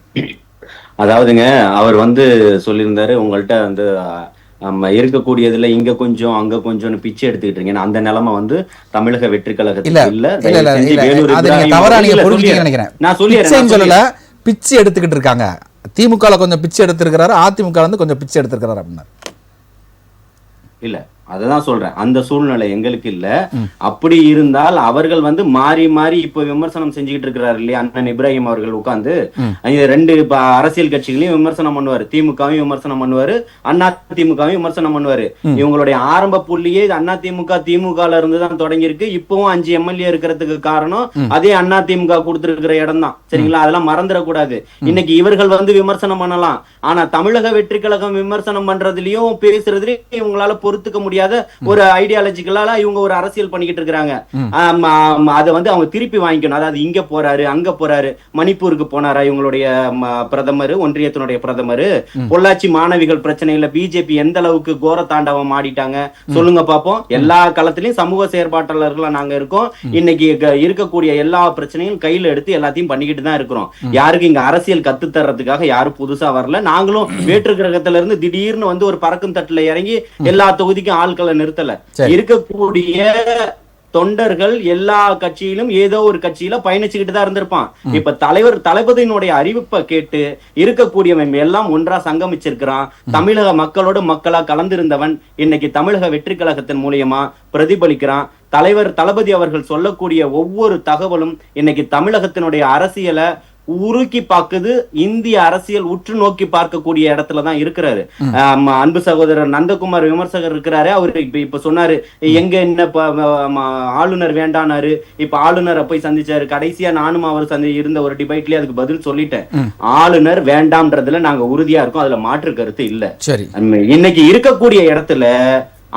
அதாவதுங்க அவர் வந்து சொல்லியிருந்தாரு, உங்கள்கிட்ட வந்து நம்ம இருக்கக்கூடியதுல இங்க கொஞ்சம் அங்க கொஞ்சம் பிச்சை எடுத்துக்கிட்டு இருக்கீங்க. அந்த நிலைமை வந்து தமிழக வெற்றி கழகத்துல இல்ல. நான் சொல்லல, பிச்சை எடுத்துக்கிட்டு இருக்காங்க. திமுக கொஞ்சம் பிச்சை எடுத்திருக்கிறாரு, அதிமுக வந்து கொஞ்சம் பிச்சை எடுத்திருக்கிறாரு அப்படின்னா இல்ல. அததான் சொல்றேன், அந்த சூழ்நிலை எங்களுக்கு இல்ல. அப்படி இருந்தால் அவர்கள் வந்து மாறி மாறி இப்ப விமர்சனம் செஞ்சுக்கிட்டு இருக்கிறாரு இல்லையா அண்ணன் இப்ராஹிம் அவர்கள் உட்கார்ந்து 2 அரசியல் கட்சிகளையும் விமர்சனம் பண்ணுவாரு, திமுகவும் விமர்சனம் பண்ணுவாரு, அண்ணா திமுகவும் விமர்சனம் பண்ணுவாரு. இவங்களுடைய ஆரம்ப புள்ளியே அண்ணா திமுக திமுகல இருந்து தான் தொடங்கி இருக்கு. இப்பவும் 5 எம்எல்ஏ இருக்கிறதுக்கு காரணம் அதே அண்ணா திமுக கொடுத்திருக்கிற இடம் தான். சரிங்களா, அதெல்லாம் மறந்துடக்கூடாது. இன்னைக்கு இவர்கள் வந்து விமர்சனம் பண்ணலாம், ஆனா தமிழக வெற்றி கழகம் விமர்சனம் பண்றதுலயும் பேசுறதுலயும் இவங்களால பொறுத்துக்க முடியாத ஒரு ஐடியாலஜிக்கலால இவங்க ஒரு அரசியல் பண்ணிக்கிட்டு இருக்காங்க. அதை வந்து அவங்க திருப்பி வாங்கிக்கணும். அதாவது இங்க போறாரு அங்க போறாரு, மணிப்பூருக்கு போனாரா இவங்களுடைய பிரதமர், ஒன்றியத்தினுடைய பிரதமர்? பொள்ளாச்சி மாணவிகள் பிரச்சனையில பிஜேபி எந்த அளவுக்கு கோர தாண்டவம் ஆடிட்டாங்க சொல்லுங்க பாப்போம். எல்லா களத்திலயும் சமூக செயற்பாட்டாளர்களா நாங்க இருக்கோம். இன்னைக்கு இருக்கக்கூடிய எல்லா பிரச்சனையும் கையில எடுத்து எல்லாத்தையும் பண்ணிக்கிட்டு தான் இருக்கிறோம். யாருக்கு இங்க அரசியல் கத்து தர்றதுக்காக யாரும் புதுசா வரல. நாங்களும் வேற்று கிரகத்துல இருந்து திடீர்னு வந்து ஒரு பறக்கும் தட்டுல இறங்கி எல்லா தொகுதிக்கும் ஆட்களை நிறுத்தல. இருக்கக்கூடிய தொண்டர்கள் எல்லா கட்சியிலும் ஏதோ ஒரு கட்சியில பயணிச்சுக்கிட்டு தான் இருந்திருப்பான். இப்ப தளபதியினுடைய அறிவிப்பை கேட்டு இருக்கக்கூடியவன் எல்லாம் ஒன்றா சங்கமிச்சிருக்கிறான். தமிழக மக்களோடு மக்களா கலந்திருந்தவன் இன்னைக்கு தமிழக வெற்றி கழகத்தின் மூலியமா பிரதிபலிக்கிறான். தளபதி அவர்கள் சொல்லக்கூடிய ஒவ்வொரு தகவலும் இன்னைக்கு தமிழகத்தினுடைய அரசியலை உருக்கி பார்க்குது. இந்திய அரசியல் உற்று நோக்கி பார்க்கக்கூடிய இடத்துலதான் இருக்கிறாரு. அன்பு சகோதரர் நந்தகுமார் விமர்சகர் இருக்கிறாரு. அவரு இப்ப சொன்னாரு எங்க என்ன ஆளுநர் வேண்டானாரு. இப்ப ஆளுநரை போய் சந்திச்சாரு. கடைசியா நானும் அவர் இருந்த ஒரு டிபேட்லயே அதுக்கு பதில் சொல்லிட்டேன். ஆளுநர் வேண்டாம்ன்றதுல நாங்க உறுதியா இருக்கோம், அதுல மாற்று கருத்து இல்ல. சரி, இன்னைக்கு இருக்கக்கூடிய இடத்துல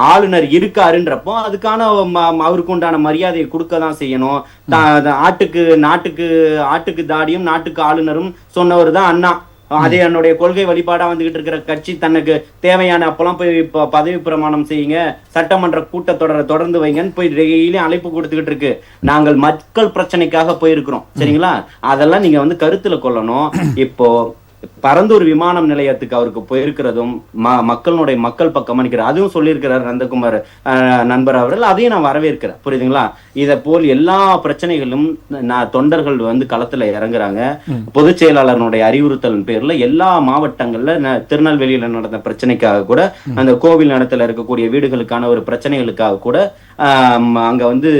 ஆளுநர் இருக்காருன்றப்போ அதுக்கான அவருக்கு உண்டான மரியாதையை கொடுக்கதான் செய்யணும். ஆட்டுக்கு தாடியும் நாட்டுக்கு ஆளுநரும் சொன்னவர் தான் அண்ணா. அதே என்னுடைய கொள்கை வழிபாடா வந்துகிட்டு இருக்கிற கட்சி தனக்கு தேவையான அப்பெல்லாம் போய் பதவி பிரமாணம் செய்யுங்க, சட்டமன்ற கூட்டத்தொடரை தொடர்ந்து வைங்கன்னு போய் டெய்லியும் அழைப்பு கொடுத்துக்கிட்டு இருக்கு. நாங்கள் மக்கள் பிரச்சனைக்காக போயிருக்கிறோம். சரிங்களா, அதெல்லாம் நீங்க வந்து கருத்துல கொள்ளணும். இப்போ பரந்தூர் விமானம் நிலையத்துக்கு அவருக்கு போயிருக்கிறதும் மக்களுடைய மக்கள் பக்கம் நிற்கிறார், அதுவும் சொல்லியிருக்கிறார் நந்தகுமார் நண்பர் அவர்கள். அதையும் நான் வரவேற்கிறேன். புரியுதுங்களா? இதை போல் எல்லா பிரச்சனைகளும் தொண்டர்கள் வந்து களத்துல இறங்குறாங்க. பொதுச் செயலாளருடைய அறிவுறுத்தல் பேர்ல எல்லா மாவட்டங்கள்ல திருநெல்வேலியில நடந்த பிரச்சனைக்காக கூட, அந்த கோவில் நடத்துல இருக்கக்கூடிய வீடுகளுக்கான ஒரு பிரச்சனைகளுக்காக கூட அங்க வந்து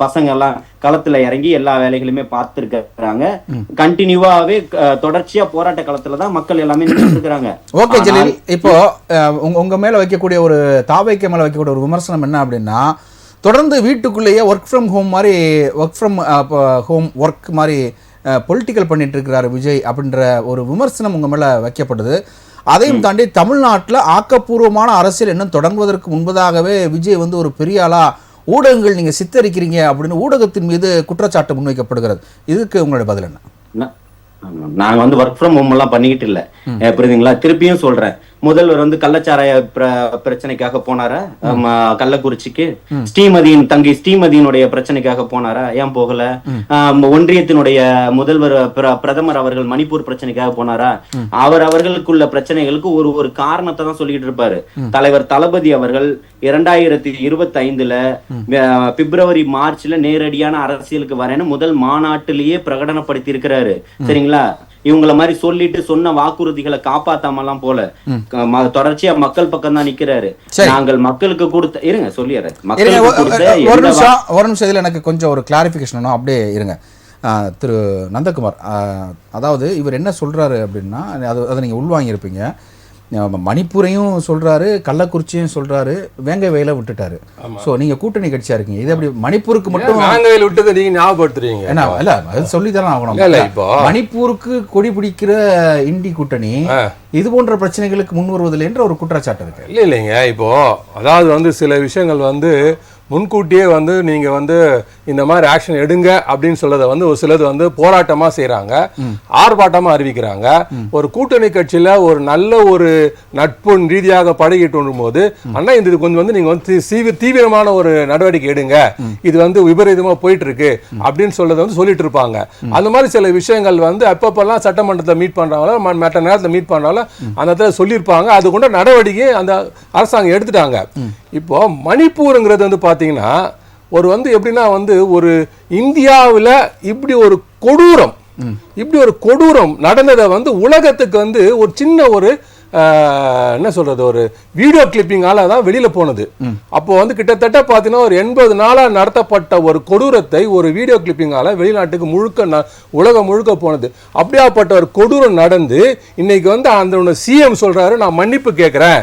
பசங்க எல்லாம் களத்துல இறங்கி எல்லா வேலைகளுமே பார்த்திருக்கிறாங்க. கண்டினியூவாவே தொடர்ச்சியா போராட்ட களத்துலதான் மக்கள் எல்லாமே நின்றுருக்காங்க. ஓகே ஜலீல், இப்போ உங்க மேல வைக்கக்கூடிய ஒரு தாவைக்கு மேல வைக்கக்கூடிய ஒரு விமர்சனம் என்ன அப்படின்னா, தொடர்ந்து வீட்டுக்குள்ளேயே ஒர்க் ஃப்ரம் ஹோம் மாதிரி பொலிட்டிக்கல் பண்ணிட்டு இருக்கிறாரு விஜய் அப்படின்ற ஒரு விமர்சனம் உங்க மேல வைக்கப்படுது. அதையும் தாண்டி தமிழ்நாட்டில் ஆக்கப்பூர்வமான அரசியல் இன்னும் தொடங்குவதற்கு முன்பதாகவே விஜய் வந்து ஒரு பெரிய ஆளா ஊடகங்கள் நீங்க சித்தரிக்கிறீங்க அப்படின்னு ஊடகத்தின் மீது குற்றச்சாட்டு முன்வைக்கப்படுகிறது. இதுக்கு உங்களுடைய பதில் என்ன? நாங்க வந்து ஒர்க் ஃப்ரம் ஹோம் எல்லாம் பண்ணிக்கிட்டு இல்ல. புரியுதுங்களா? திருப்பியும் சொல்றேன், முதல்வர் வந்து கள்ளச்சாராய பிரச்சனைக்காக போனாரா கள்ளக்குறிச்சிக்கு? தங்கி ஸ்ரீமதியினுடைய பிரச்சனைக்காக போனாரா? ஏன் போகல? ஒன்றியத்தினுடைய முதல்வர் பிரதமர் அவர்கள் மணிப்பூர் பிரச்சனைக்காக போனாரா? அவர்களுக்குள்ள பிரச்சனைகளுக்கு ஒரு காரணத்தை தான் சொல்லிட்டு இருப்பாரு. தலைவர் தளபதி அவர்கள் 2025 பிப்ரவரி மார்ச்ல நேரடியான அரசியலுக்கு வரேன்னு முதல் மாநாட்டிலேயே பிரகடனப்படுத்தி இருக்கிறாரு. சரிங்களா? இவங்கள மாதிரி சொல்லிட்டு சொன்ன வாக்குறுதிகளை காப்பாத்தாம எல்லாம் போல தொடர்ச்சியா மக்கள் பக்கம் தான் நிக்கிறாரு. நாங்கள் மக்களுக்கு கொடுத்த இருங்க சொல்லிடுறேன். ஒரு நிமிஷம் இதுல எனக்கு கொஞ்சம் ஒரு கிளாரிபிகேஷன் அப்படியே இருங்க. திரு நந்தகுமார், அதாவது இவர் என்ன சொல்றாரு அப்படின்னா, அதை நீங்க உள்வாங்கியிருப்பீங்க. மணிப்பூரையும் சொல்றாரு, கள்ளக்குறிச்சியும் சொல்றாரு, வேங்கை வயல விட்டுட்டாரு. சோ நீங்க கூட்டணி கட்சியா இருக்கீங்க, இது அப்படி மணிப்பூருக்கு மட்டும் வேங்கை வயல விட்டதை நீங்க ஞாபகப்படுத்துறீங்க? என்ன இல்ல, அது சொல்லித்தானே ஆகணும். மணிப்பூருக்கு கொடி பிடிக்கிற இண்டி கூட்டணி இது போன்ற பிரச்சனைகளுக்கு முன் வருவதில்லை என்ற ஒரு குற்றச்சாட்டு இருக்கு. இல்லைங்க, இப்போ அதாவது வந்து சில விஷயங்கள் வந்து முன்கூட்டியே வந்து நீங்கள் வந்து இந்த மாதிரி ஆக்ஷன் எடுங்க அப்படின்னு சொல்றதை வந்து ஒரு சிலது வந்து போராட்டமாக செய்கிறாங்க, ஆர்ப்பாட்டமாக அறிவிக்கிறாங்க. ஒரு கூட்டணி கட்சியில் ஒரு நல்ல ஒரு நட்பு ரீதியாக பழகிட்டு வரும்போது அண்ணா இது கொஞ்சம் வந்து நீங்கள் வந்து தீவிரமான ஒரு நடவடிக்கை எடுங்க, இது வந்து விபரீதமாக போயிட்டு இருக்கு அப்படின்னு சொல்றதை வந்து சொல்லிட்டு இருப்பாங்க. அந்த மாதிரி சில விஷயங்கள் வந்து அப்பப்பெல்லாம் சட்டமன்றத்தில் மீட் பண்ணுறாங்களோ மற்ற நேரத்தில் மீட் பண்ணுறாங்களோ அந்த இடத்துல சொல்லியிருப்பாங்க. அது கொண்ட நடவடிக்கை அந்த அரசாங்கம் எடுத்துட்டாங்க. இப்போ மணிப்பூருங்கிறது வந்து பார்த்தீங்கன்னா ஒரு வந்து எப்படின்னா வந்து ஒரு இந்தியாவில் இப்படி ஒரு கொடூரம் நடந்ததை வந்து உலகத்துக்கு வந்து ஒரு சின்ன ஒரு என்ன சொல்றது ஒரு வீடியோ கிளிப்பிங்கால தான் வெளியில போனது. அப்போ வந்து கிட்டத்தட்ட பாத்தீங்கன்னா ஒரு 80 நாளா நடத்தப்பட்ட ஒரு கொடூரத்தை ஒரு வீடியோ கிளிப்பிங்கால வெளிநாட்டுக்கு முழுக்க உலகம் முழுக்க போனது. அப்படியாப்பட்ட ஒரு கொடூரம் நடந்து இன்னைக்கு வந்து அந்த சிஎம் சொல்றாரு நான் மன்னிப்பு கேட்கிறேன்,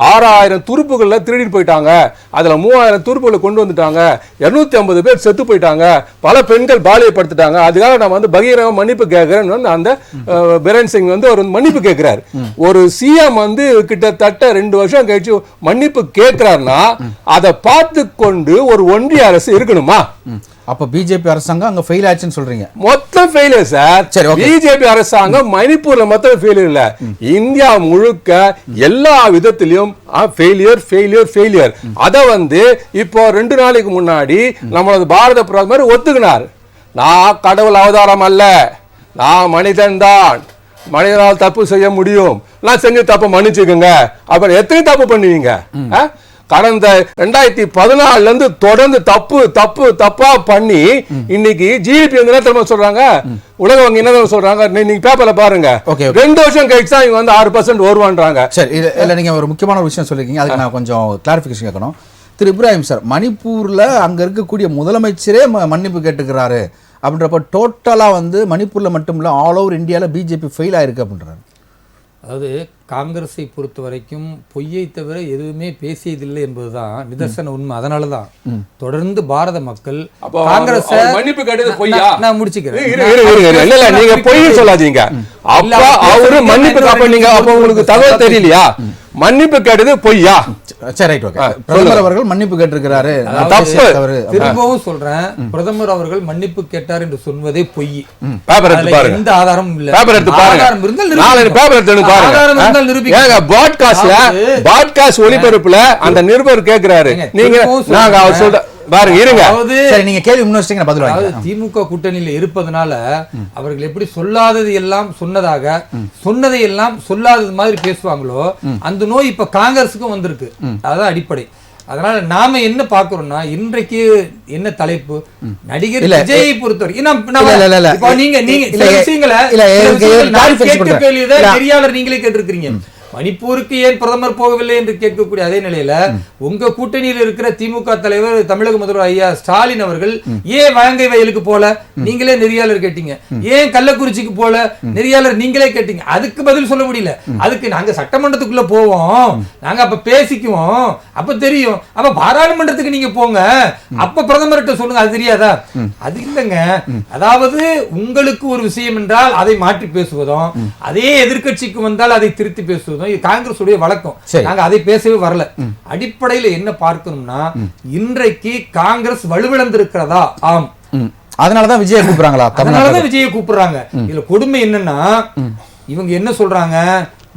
6000 துருப்புகள்ல திருடிட்டு போயிட்டாங்க, அதுல 3000 துருப்புகளை கொண்டு வந்துட்டாங்க, 250 பேர் செத்து போயிட்டாங்க, பல பெண்கள் பாலியப்படுத்திட்டாங்க, அதுக்காக நான் வந்து பகிரங்க மன்னிப்பு கேட்கிறேன்னு வந்து அந்த பிரேன் சிங் வந்து ஒரு மன்னிப்பு கேட்கிறாரு. ஒரு சிஎம் வந்து கிட்டத்தட்ட 2 வருஷம் கழிச்சு மன்னிப்பு கேட்கிறாருன்னா அதை பார்த்து கொண்டு ஒரு ஒன்றிய அரசு இருக்கணுமா? அப்ப பிஜேபி அரசாங்கம் அங்க ஃபெயில் ஆச்சுன்னு சொல்றீங்க? மொத்தம் ஃபெயிலியர் சார். சரி, பிஜேபி அரசாங்கம் மணிப்பூர்ல மொத்தம் ஃபெயிலியர் இல்ல, இந்தியா முழுக்க எல்லா விதத்திலும் ஃபெயிலியர். அத வந்து இப்போ 2 நாளைக்கு முன்னாடி நம்மளது பாரத பிரதமர் ஒத்துக்கினார். நான் கடவுள் அவதாரம் அல்ல, நான் மனிதன் தான், மனிதனால் தப்பு செய்ய முடியும், நான் செஞ்ச தப்பு மன்னிச்சுக்குங்க. அப்புறம் எத்தனை தப்பு பண்ணுவீங்க? கடந்த 2014 இருந்து தொடர்ந்து தப்பா பண்ணி இன்னைக்கு ஜிடிபி வந்து என்ன தெரியுமா சொல்றாங்க, உலக வங்கி என்ன சொல்றாங்க, நீங்க பேப்பர்ல பாருங்க, 2 வருஷம் கழிச்சு தான் இவங்க வந்து 6% வருவான்றாங்க. சரி, இல்ல நீங்க ஒரு முக்கியமான ஒரு விஷயம் சொல்லிருக்கீங்க, அதுக்கு நான் கொஞ்சம் கிளாரிபிகேஷன் கேட்கணும். திரு இப்ராஹிம் சார், மணிப்பூர்ல அங்க இருக்கக்கூடிய முதலமைச்சரே மன்னிப்பு கேட்டுக்கிறாரு அப்படின்றப்ப டோட்டலா வந்து மணிப்பூர்ல மட்டும் இல்ல ஆல் ஓவர் இந்தியால பிஜேபி ஃபெயில் ஆயிருக்கு அப்படின்றாரு. அதாவது காங்கிரஸை பொறுத்த வரைக்கும் பொய்யை தவிர எதுவுமே பேசியதில்லை என்பதுதான் நிதர்சன உண்மை. அதனாலதான் தொடர்ந்து பாரத மக்கள் காங்கிரஸ் மன்னிப்பு கேட்டது பொய்யா? நான் முடிச்சுக்கிறேன். நீங்க பொய் சொல்லாதீங்க. அப்ப அவரு மன்னிப்பு காப்பீங்க, அப்ப உங்களுக்கு தகவல் தெரியலையா? மன்னிப்பு கேட்டது பொய்யா? சரி, ரைட், ஓகே. பிரதமர் அவர்கள் மன்னிப்பு கேட்டிருக்கிறாரு. திரும்பவும் சொல்றேன், பிரதமர் அவர்கள் மன்னிப்பு கேட்டார் என்று சொல்வதே பொய். பேப்பர் எடுத்து பாருங்க, எந்த ஆதாரமும் இல்ல. பேப்பர் எடுத்து பாருங்க, ஆதாரம் இருந்தால் பேப்பர் எடுத்து பாருங்க. ஏங்க பாட்காஸ்ட் ஒளிபரப்புல அந்த நிருபர் கேக்குறாரு, நீங்க நாங்க அவர் சொல்ற பாருங்க இருங்க. சரி, நீங்க கேள்வி முன்வச்சிட்டீங்க, பதில் வாங்க. திமுக கூட்டணியில் இருப்பதனால அவர்கள் எப்படி சொல்லாதது எல்லாம் சொன்னதாக, சொன்னதை எல்லாம் சொல்லாதது மாதிரி பேசுவாங்களோ அந்த நோய் இப்ப காங்கிரஸுக்கும் வந்திருக்கு. அதான் அடிப்படை. அதனால நாம என்ன பாக்குறோம்னா, இன்றைக்கு என்ன தலைப்பு, நடிகர் விஜயை பொறுத்தவரை நெறியாளர் நீங்களே கேட்டிருக்கீங்க, மணிப்பூருக்கு ஏன் பிரதமர் போகவில்லை என்று கேட்கக்கூடிய அதே நிலையில உங்க கூட்டணியில் இருக்கிற திமுக தலைவர் தமிழக முதல்வர் ஐயா ஸ்டாலின் அவர்கள் ஏன் வேங்கை வயலுக்கு போல, நீங்களே நெறியாளர் கேட்டீங்க. ஏன் கள்ளக்குறிச்சிக்கு போல, நெறியாளர் நீங்களே கேட்டீங்க. அதுக்கு பதில் சொல்ல முடியல. அதுக்கு நாங்க சட்டமன்றத்துக்குள்ள போவோம், நாங்க அப்ப பேசிக்குவோம், அப்ப தெரியும். அப்ப பாராளுமன்றத்துக்கு நீங்க போங்க, அப்ப பிரதமர்கிட்ட சொல்லுங்க, அது தெரியாதா? அது இல்லைங்க. அதாவது உங்களுக்கு ஒரு விஷயம் என்றால் அதை மாற்றி பேசுவதும், அதே எதிர்கட்சிக்கு வந்தால் அதை திருத்தி பேசுவதும் காங்கிரஸ் உடைய வழக்கம். நாங்க அதை பேசவே வரல. அடிப்படையில் என்ன பார்க்கணும்னா, இன்றைக்கு காங்கிரஸ் வலுவிழந்திருக்கிறதா? ஆம். அதனாலதான் விஜயை கூப்பிடுறாங்களா? அதனாலதான் விஜயை கூப்பிடுறாங்க. இதுல கொடுமை என்னன்னா, இவங்க என்ன சொல்றாங்க,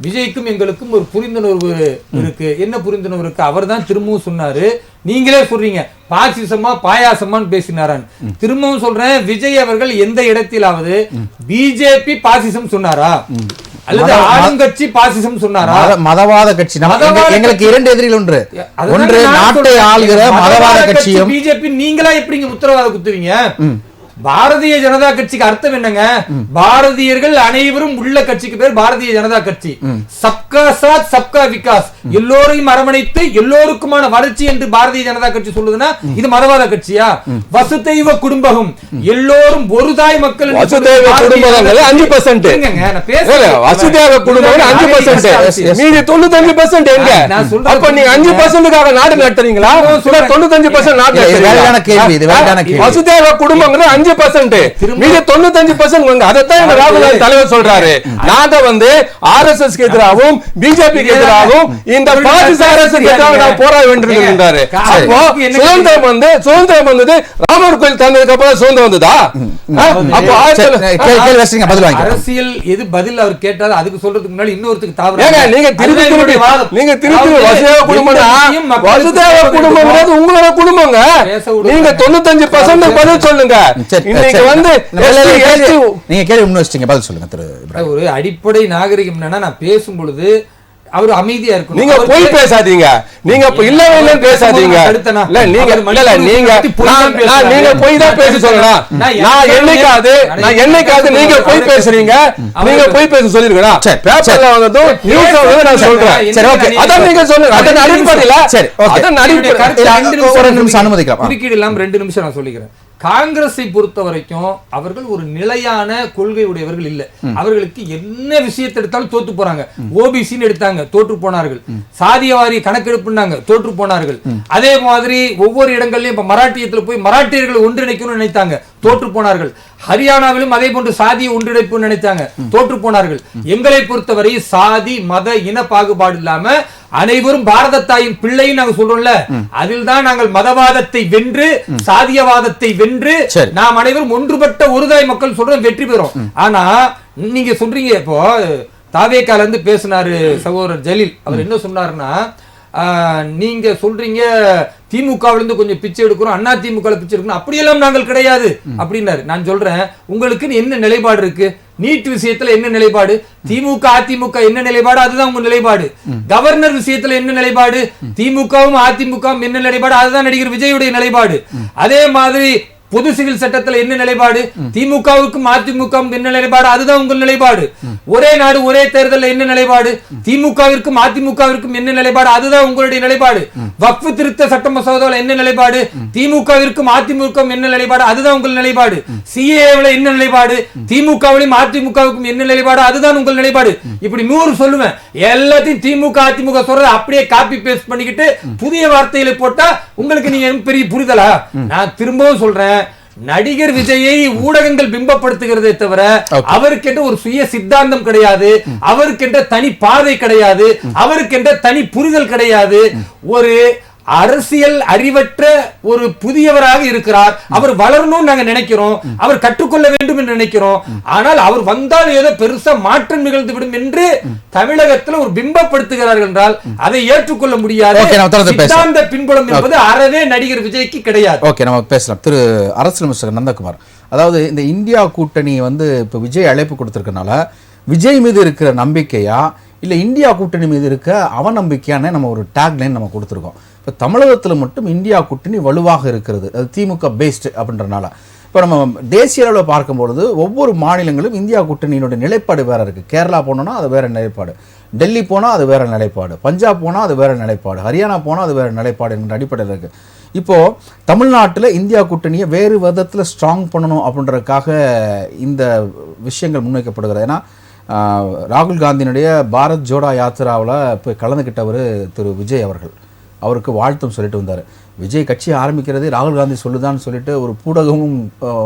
விஜய்க்கும் எங்களுக்கும் ஒரு புரிந்துணர்வு இருக்கு. என்ன புரிந்துணர்வு இருக்கு? அவர் தான் திரும்பவும் சொன்னாரு, நீங்களே சொல்றீங்க பாசிசமா பாயாசமான்னு பேசினாரான். திரும்பவும் சொல்றேன், விஜய் அவர்கள் எந்த இடத்திலாவது பிஜேபி பாசிசம் சொன்னாரா அல்லது ஆளுங்கட்சி பாசிசம் சொன்னாரா? மதவாத கட்சி. எங்களுக்கு 2 எதிரிகள் ஒன்று நாட்டை ஆளுகிற மதவாத கட்சியும் பிஜேபி. நீங்களா எப்படிங்க உத்தரவாதம் குத்துவீங்க? பாரதிய ஜனதா கட்சிக்கு அர்த்தம் என்னங்க? பாரதியர்கள் அனைவரும் உள்ள கட்சிக்கு பேர் பாரதிய ஜனதா கட்சி. சப்கா சாத் சப்கா விகாஸ், எல்லோரையும் அரவணைத்து எல்லோருக்குமான வளர்ச்சி என்று பாரதிய ஜனதா கட்சி சொல்லுதுன்னா இது மதவாத கட்சியா? வசுதெய்வ குடும்பம், எல்லோரும் ஒரு தாய் மக்கள். வசுதெய்வ குடும்பம் 5%. வசுதெய்வ குடும்பம் 5%, மீதி 95% எங்க? அப்ப நீங்க 5%க்காக நாடு நடத்துறீங்களா? 95% நாடு நடத்துறீங்களா? வசுதெய்வ குடும்பம் 5%, மீதி 95% அதைத்தான் ராகுல் காந்தி தலைவர் சொல்றாரு. நாங்க வந்து ஆர்எஸ்எஸ் எதிராகவும் பிஜேபிக்கு எதிராகவும் இந்த பாசிச அரசுக்கு எதிராக நான் போராட வேண்டியிருக்கிறாரு. அப்போ சுதந்திரம் வந்தது ராமர் கோயில் தந்ததுக்கு அப்புறம் சுதந்திரம் வந்ததா? அப்போ அரசியல் எது பதில் அவர் கேட்டாரு, அதுக்கு சொல்றதுக்கு முன்னாடி இன்னொருத்துக்கு தாவர நீங்க திருப்பி வசுதேவ குடும்பம் உங்களோட குடும்பங்க. நீங்க 95% பதில் சொல்லுங்க. இன்னைக்கு வந்து நீங்க கேள்வி முன் வச்சிட்டீங்க, பதில் சொல்லுங்க திரு இப்ராஹிம். ஒரு அடிப்படை நாகரிகம் என்னன்னா, நான் பேசும் பொழுது அவர் அமைதியா இருக்கணும். நீங்க போய் பேசாதீங்க, நீங்க இப்ப இல்லவே இல்லன்னு பேசாதீங்க. இல்ல நீங்க இல்ல நீங்க நீங்க போய் தான் பேச சொல்லலாம். நான் என்னைக்காவது நீங்க போய் பேசுறீங்க, நீங்க போய் பேச சொல்லிருக்கா பேப்பர்ல வந்ததும் நியூஸ்ல வந்து நான் சொல்றேன். சரி ஓகே, அத நீங்க சொல்லுங்க. அத அடிப்படையில சரி ஓகே, அத அடிப்படையில ஒரு நிமிஷம் அனுமதிக்கலாம். குறுக்கீடு இல்லாம 2 நிமிஷம் நான் சொல்லிக்கிறேன். காங்கிரஸை பொறுத்த வரைக்கும் அவர்கள் ஒரு நிலையான கொள்கை உடையவர்கள் இல்ல. அவர்களுக்கு என்ன விஷயத்தை எடுத்தாலும் தோத்து போறாங்க. ஓபிசின்னு எடுத்தாங்க, தோற்று போனார்கள். சாதியவாரி கணக்கெடுப்புனாங்க, தோற்று போனார்கள். அதே மாதிரி ஒவ்வொரு இடங்கள்லயும் இப்ப மராட்டியத்துல போய் மராட்டியர்களை ஒன்றிணைக்கணும்னு நினைத்தாங்க, தோற்று போனார்கள். ஹரியானாவிலும் அதே போன்று சாதிய ஒன்றிணைப்பு நினைத்தாங்க, தோற்று போனார்கள். எங்களை பொறுத்தவரை சாதி மத இன பாகுபாடு இல்லாம அனைவரும் பாரத தாயின் பிள்ளை நாங்க சொல்றோம்ல, அதில் தான் நாங்கள் மதவாதத்தை வென்று சாதியவாதத்தை வென்று நாம் அனைவரும் ஒன்றுபட்ட ஒருதாய் மக்கள் சொல்றோம், வெற்றி பெறும். ஆனா நீங்க சொல்றீங்க, இப்போ தாவேக்கால இருந்து பேசினாரு சகோதரர் ஜலீல், அவர் என்ன சொன்னாருன்னா, நீங்க சொல்றீங்க திமுகவிலிருந்து கொஞ்சம் பிச்சை எடுக்கிறோம், அண்ணா திமுக பிச்சை எடுக்கணும், அப்படியெல்லாம் நாங்கள் கிடையாது அப்படின்னாரு. நான் சொல்றேன், உங்களுக்கு என்ன நிலைப்பாடு இருக்கு? நீட் விஷயத்துல என்ன நிலைப்பாடு? திமுக அதிமுக என்ன நிலைப்பாடு? அதுதான் உங்க நிலைப்பாடு. கவர்னர் விஷயத்துல என்ன நிலைப்பாடு? திமுகவும் அதிமுகவும் என்ன நிலைப்பாடு? அதுதான் நடிகர் விஜயுடைய நிலைப்பாடு. அதே மாதிரி பொது சிவில் சட்டத்தில் என்ன நிலைப்பாடு? திமுகவுக்கும் அதிமுகவும் என்ன நிலைப்பாடு? அதுதான் உங்கள் நிலைப்பாடு. ஒரே நாடு ஒரே தேர்தல் என்ன நிலைப்பாடு? திமுகவிற்கும் அதிமுகவிற்கும் என்ன நிலைப்பாடு? அதுதான் உங்களுடைய நிலைப்பாடு. வக்ஃப் திருத்த சட்ட மசோதாவில் என்ன நிலைப்பாடு? திமுகவிற்கும் அதிமுகவும் என்ன நிலைப்பாடு? அதுதான் உங்கள் நிலைப்பாடு. சிஏவில் என்ன நிலைப்பாடு? திமுகவிலும் அதிமுகவுக்கும் என்ன நிலைப்பாடு? அதுதான் உங்கள் நிலைப்பாடு. இப்படி 100 சொல்லுவேன். எல்லாத்தையும் திமுக அதிமுக சொல்றது அப்படியே காப்பி பேஸ்ட் பண்ணிக்கிட்டு புதிய வார்த்தைகளை போட்டா உங்களுக்கு நீங்க பெரிய புரிதலா? நான் திரும்பவும் சொல்றேன், நடிகர் விஜயை ஊடகங்கள் பிம்பப்படுத்துகிறதே தவிர அவருக்கென்ற ஒரு சுய சித்தாந்தம் கிடையாது, அவருக்கென்ற தனி பாதை கிடையாது, அவருக்கென்ற தனி புரிதல் கிடையாது. ஒரு அரசியல் அறிவற்ற ஒரு புதியவராக இருக்கிறார். அவர் வளரணும்னு நாங்க நினைக்கிறோம், அவர் கற்றுக்கொள்ள வேண்டும் என்று நினைக்கிறோம். ஆனால் அவர் வந்தால் ஏதோ பெருசா மாற்றம் நிகழ்ந்துவிடும் என்று தமிழகத்தில் ஒரு பிம்பப்படுத்துகிறார்கள் என்றால் அதை ஏற்றுக்கொள்ள முடியாது. சித்தாந்த பின்புலம் என்பது அறவே நடிகர் விஜய்க்கு கிடையாது. ஓகே, நம்ம பேசலாம். திரு அரசியல் அமைச்சர் நந்தகுமார், அதாவது இந்த இந்தியா கூட்டணி வந்து இப்ப விஜய் அழைப்பு கொடுத்திருக்கனால விஜய் மீது இருக்கிற நம்பிக்கையா இல்ல இந்தியா கூட்டணி மீது இருக்க அவநம்பிக்கையான நம்ம ஒரு டேக்லைன் நம்ம கொடுத்துருக்கோம். இப்போ தமிழகத்தில் மட்டும் இந்தியா கூட்டணி வலுவாக இருக்கிறது, அது திமுக பேஸ்டு அப்படின்றனால. இப்போ நம்ம தேசிய அளவில் பார்க்கும்பொழுது ஒவ்வொரு மாநிலங்களும் இந்தியா கூட்டணியினுடைய நிலைப்பாடு வேற இருக்குது. கேரளா போனோன்னா அது வேற நிலைப்பாடு, டெல்லி போனால் அது வேற நிலைப்பாடு, பஞ்சாப் போனால் அது வேற நிலைப்பாடு, ஹரியானா போனால் அது வேற நிலைப்பாடு என்கிற அடிப்படையில் இருக்குது. இப்போது தமிழ்நாட்டில் இந்தியா கூட்டணியை வேறு விதத்தில் ஸ்ட்ராங் பண்ணணும் அப்படின்றதுக்காக இந்த விஷயங்கள் முன்வைக்கப்படுகிறது. ஏன்னா ராகுல் காந்தியினுடைய பாரத் ஜோடா யாத்திராவில் போய் கலந்துக்கிட்டவர் திரு விஜய் அவர்கள், அவருக்கு வாழ்த்தும் சொல்லிட்டு வந்தார். விஜய் கட்சி ஆரம்பிக்கிறது ராகுல் காந்தி சொல்லுதான்னு சொல்லிட்டு ஒரு பூடகமும்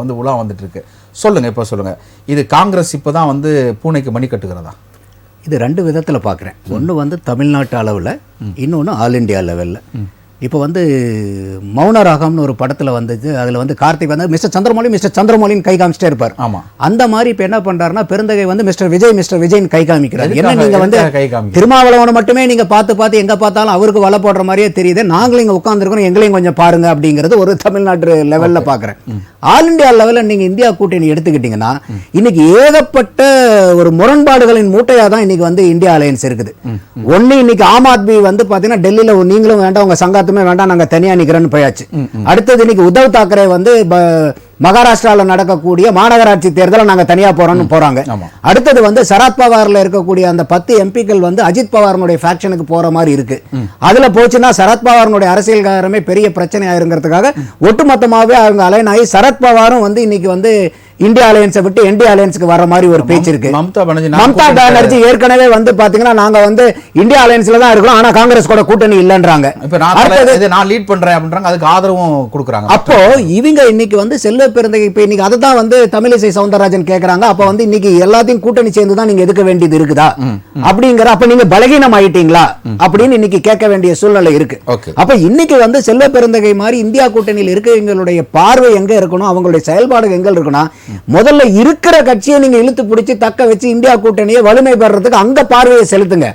வந்து உலா வந்துட்டு இருக்கு. சொல்லுங்க, இப்போ சொல்லுங்க, இது காங்கிரஸ் இப்போ தான் வந்து பூனைக்கு மணி கட்டுகிறதா? இது 2 விதத்தில் பார்க்குறேன். ஒன்று வந்து தமிழ்நாட்டு அளவில், இன்னொன்று ஆல் இண்டியா லெவலில். இப்போ வந்து மௌன ராகம்னு ஒரு படத்தில் வந்துச்சு, அதில் வந்து கார்த்திக் வந்து மிஸ்டர் சந்திரமௌலின்னு கை காமிச்சிட்டே இருப்பார். ஆமாம், அந்த மாதிரி இப்போ என்ன பண்ணுறாருன்னா பெருந்தகை வந்து மிஸ்டர் விஜய்னு கை காமிக்கிறாரு. என்ன நீங்கள் வந்து திருமாவளவனை மட்டுமே நீங்கள் பார்த்து எங்கே பார்த்தாலும் அவருக்கு வலை போடுற மாதிரியே தெரியுது, நாங்களும் இங்கே உட்காந்துருக்கோம், எங்களையும் கொஞ்சம் பாருங்க அப்படிங்கிறது ஒரு தமிழ்நாட்டு லெவலில் பார்க்குறேன். ஆல் இண்டியா லெவலில் நீங்கள் இந்தியா கூட்டணி எடுத்துக்கிட்டிங்கன்னா இன்னைக்கு ஏகப்பட்ட ஒரு முரண்பாடுகளின் மூட்டையாக தான் இன்னைக்கு வந்து இந்தியா அலையன்ஸ் இருக்குது. ஒன்று இன்னைக்கு ஆம் ஆத்மி வந்து பார்த்தீங்கன்னா டெல்லியில் நீங்களும் வேண்டாம், உங்கள் சங்காத்துமே வேண்டாம், நாங்கள் தனியாக நிற்கிறோன்னு போயாச்சு. அடுத்தது இன்னைக்கு உத்தவ் தாக்கரே வந்து மகாராஷ்டிராவில் நடக்கக்கூடிய மாநகராட்சி தேர்தலை நாங்கள் தனியாக போறோம்னு போறாங்க. அடுத்தது வந்து சரத்பவார்ல இருக்கக்கூடிய அந்த 10 எம்பிக்கள் வந்து அஜித் பவாரனுடைய ஃபேக்ஷனுக்கு போற மாதிரி இருக்கு. அதுல போச்சுன்னா சரத்பவாரனுடைய அரசியல்காரமே பெரிய பிரச்சனை ஆயிருங்கிறதுக்காக ஒட்டுமொத்தமாகவே அவங்க அலைன் ஆகி சரத்பவாரும் வந்து இன்னைக்கு வந்து இந்தியா அலையன்ஸை விட்டு என்டி அலையன்ஸ்க்கு வர மாதிரி ஒரு பேச்சு இருக்கு. மம்தா பானர்ஜி ஏற்கனவே வந்து பாத்தீங்கன்னா நாங்க வந்து இந்தியா அலையன்ஸ்ல தான் இருக்கோம், ஆனா காங்கிரஸ் கூட கூட்டணி இல்லன்றாங்க. நான் லீட் பண்றேன் அப்படின்றாங்க, அதுக்கு ஆதரவும் கொடுக்குறாங்க. அப்போ இவங்க இன்னைக்கு வந்து செல்வ பெருந்தகை இப்ப இன்னைக்கு அதை தான் வந்து தமிழிசை சவுந்தரராஜன் கேக்குறாங்க. அப்ப வந்து இன்னைக்கு எல்லாத்தையும் கூட்டணி சேர்ந்து தான் நீங்க எதுக்க வேண்டியது இருக்குதா அப்படிங்கிற, அப்ப நீங்க பலகீனம் ஆயிட்டீங்களா அப்படின்னு இன்னைக்கு கேட்க வேண்டிய சூழ்நிலை இருக்கு. அப்ப இன்னைக்கு வந்து செல்வ பெருந்தகை மாதிரி இந்தியா கூட்டணியில் இருக்கவங்களுடைய பார்வை எங்க இருக்கணும், அவங்களுடைய செயல்பாடு எங்க இருக்கணும், முதல்ல இருக்கிற கட்சியை நீங்க இழுத்து பிடிச்சி தக்க வச்சு இந்தியா கூட்டணியை வலிமை பெறறதுக்கு அங்க பார்வையை செலுத்துங்க.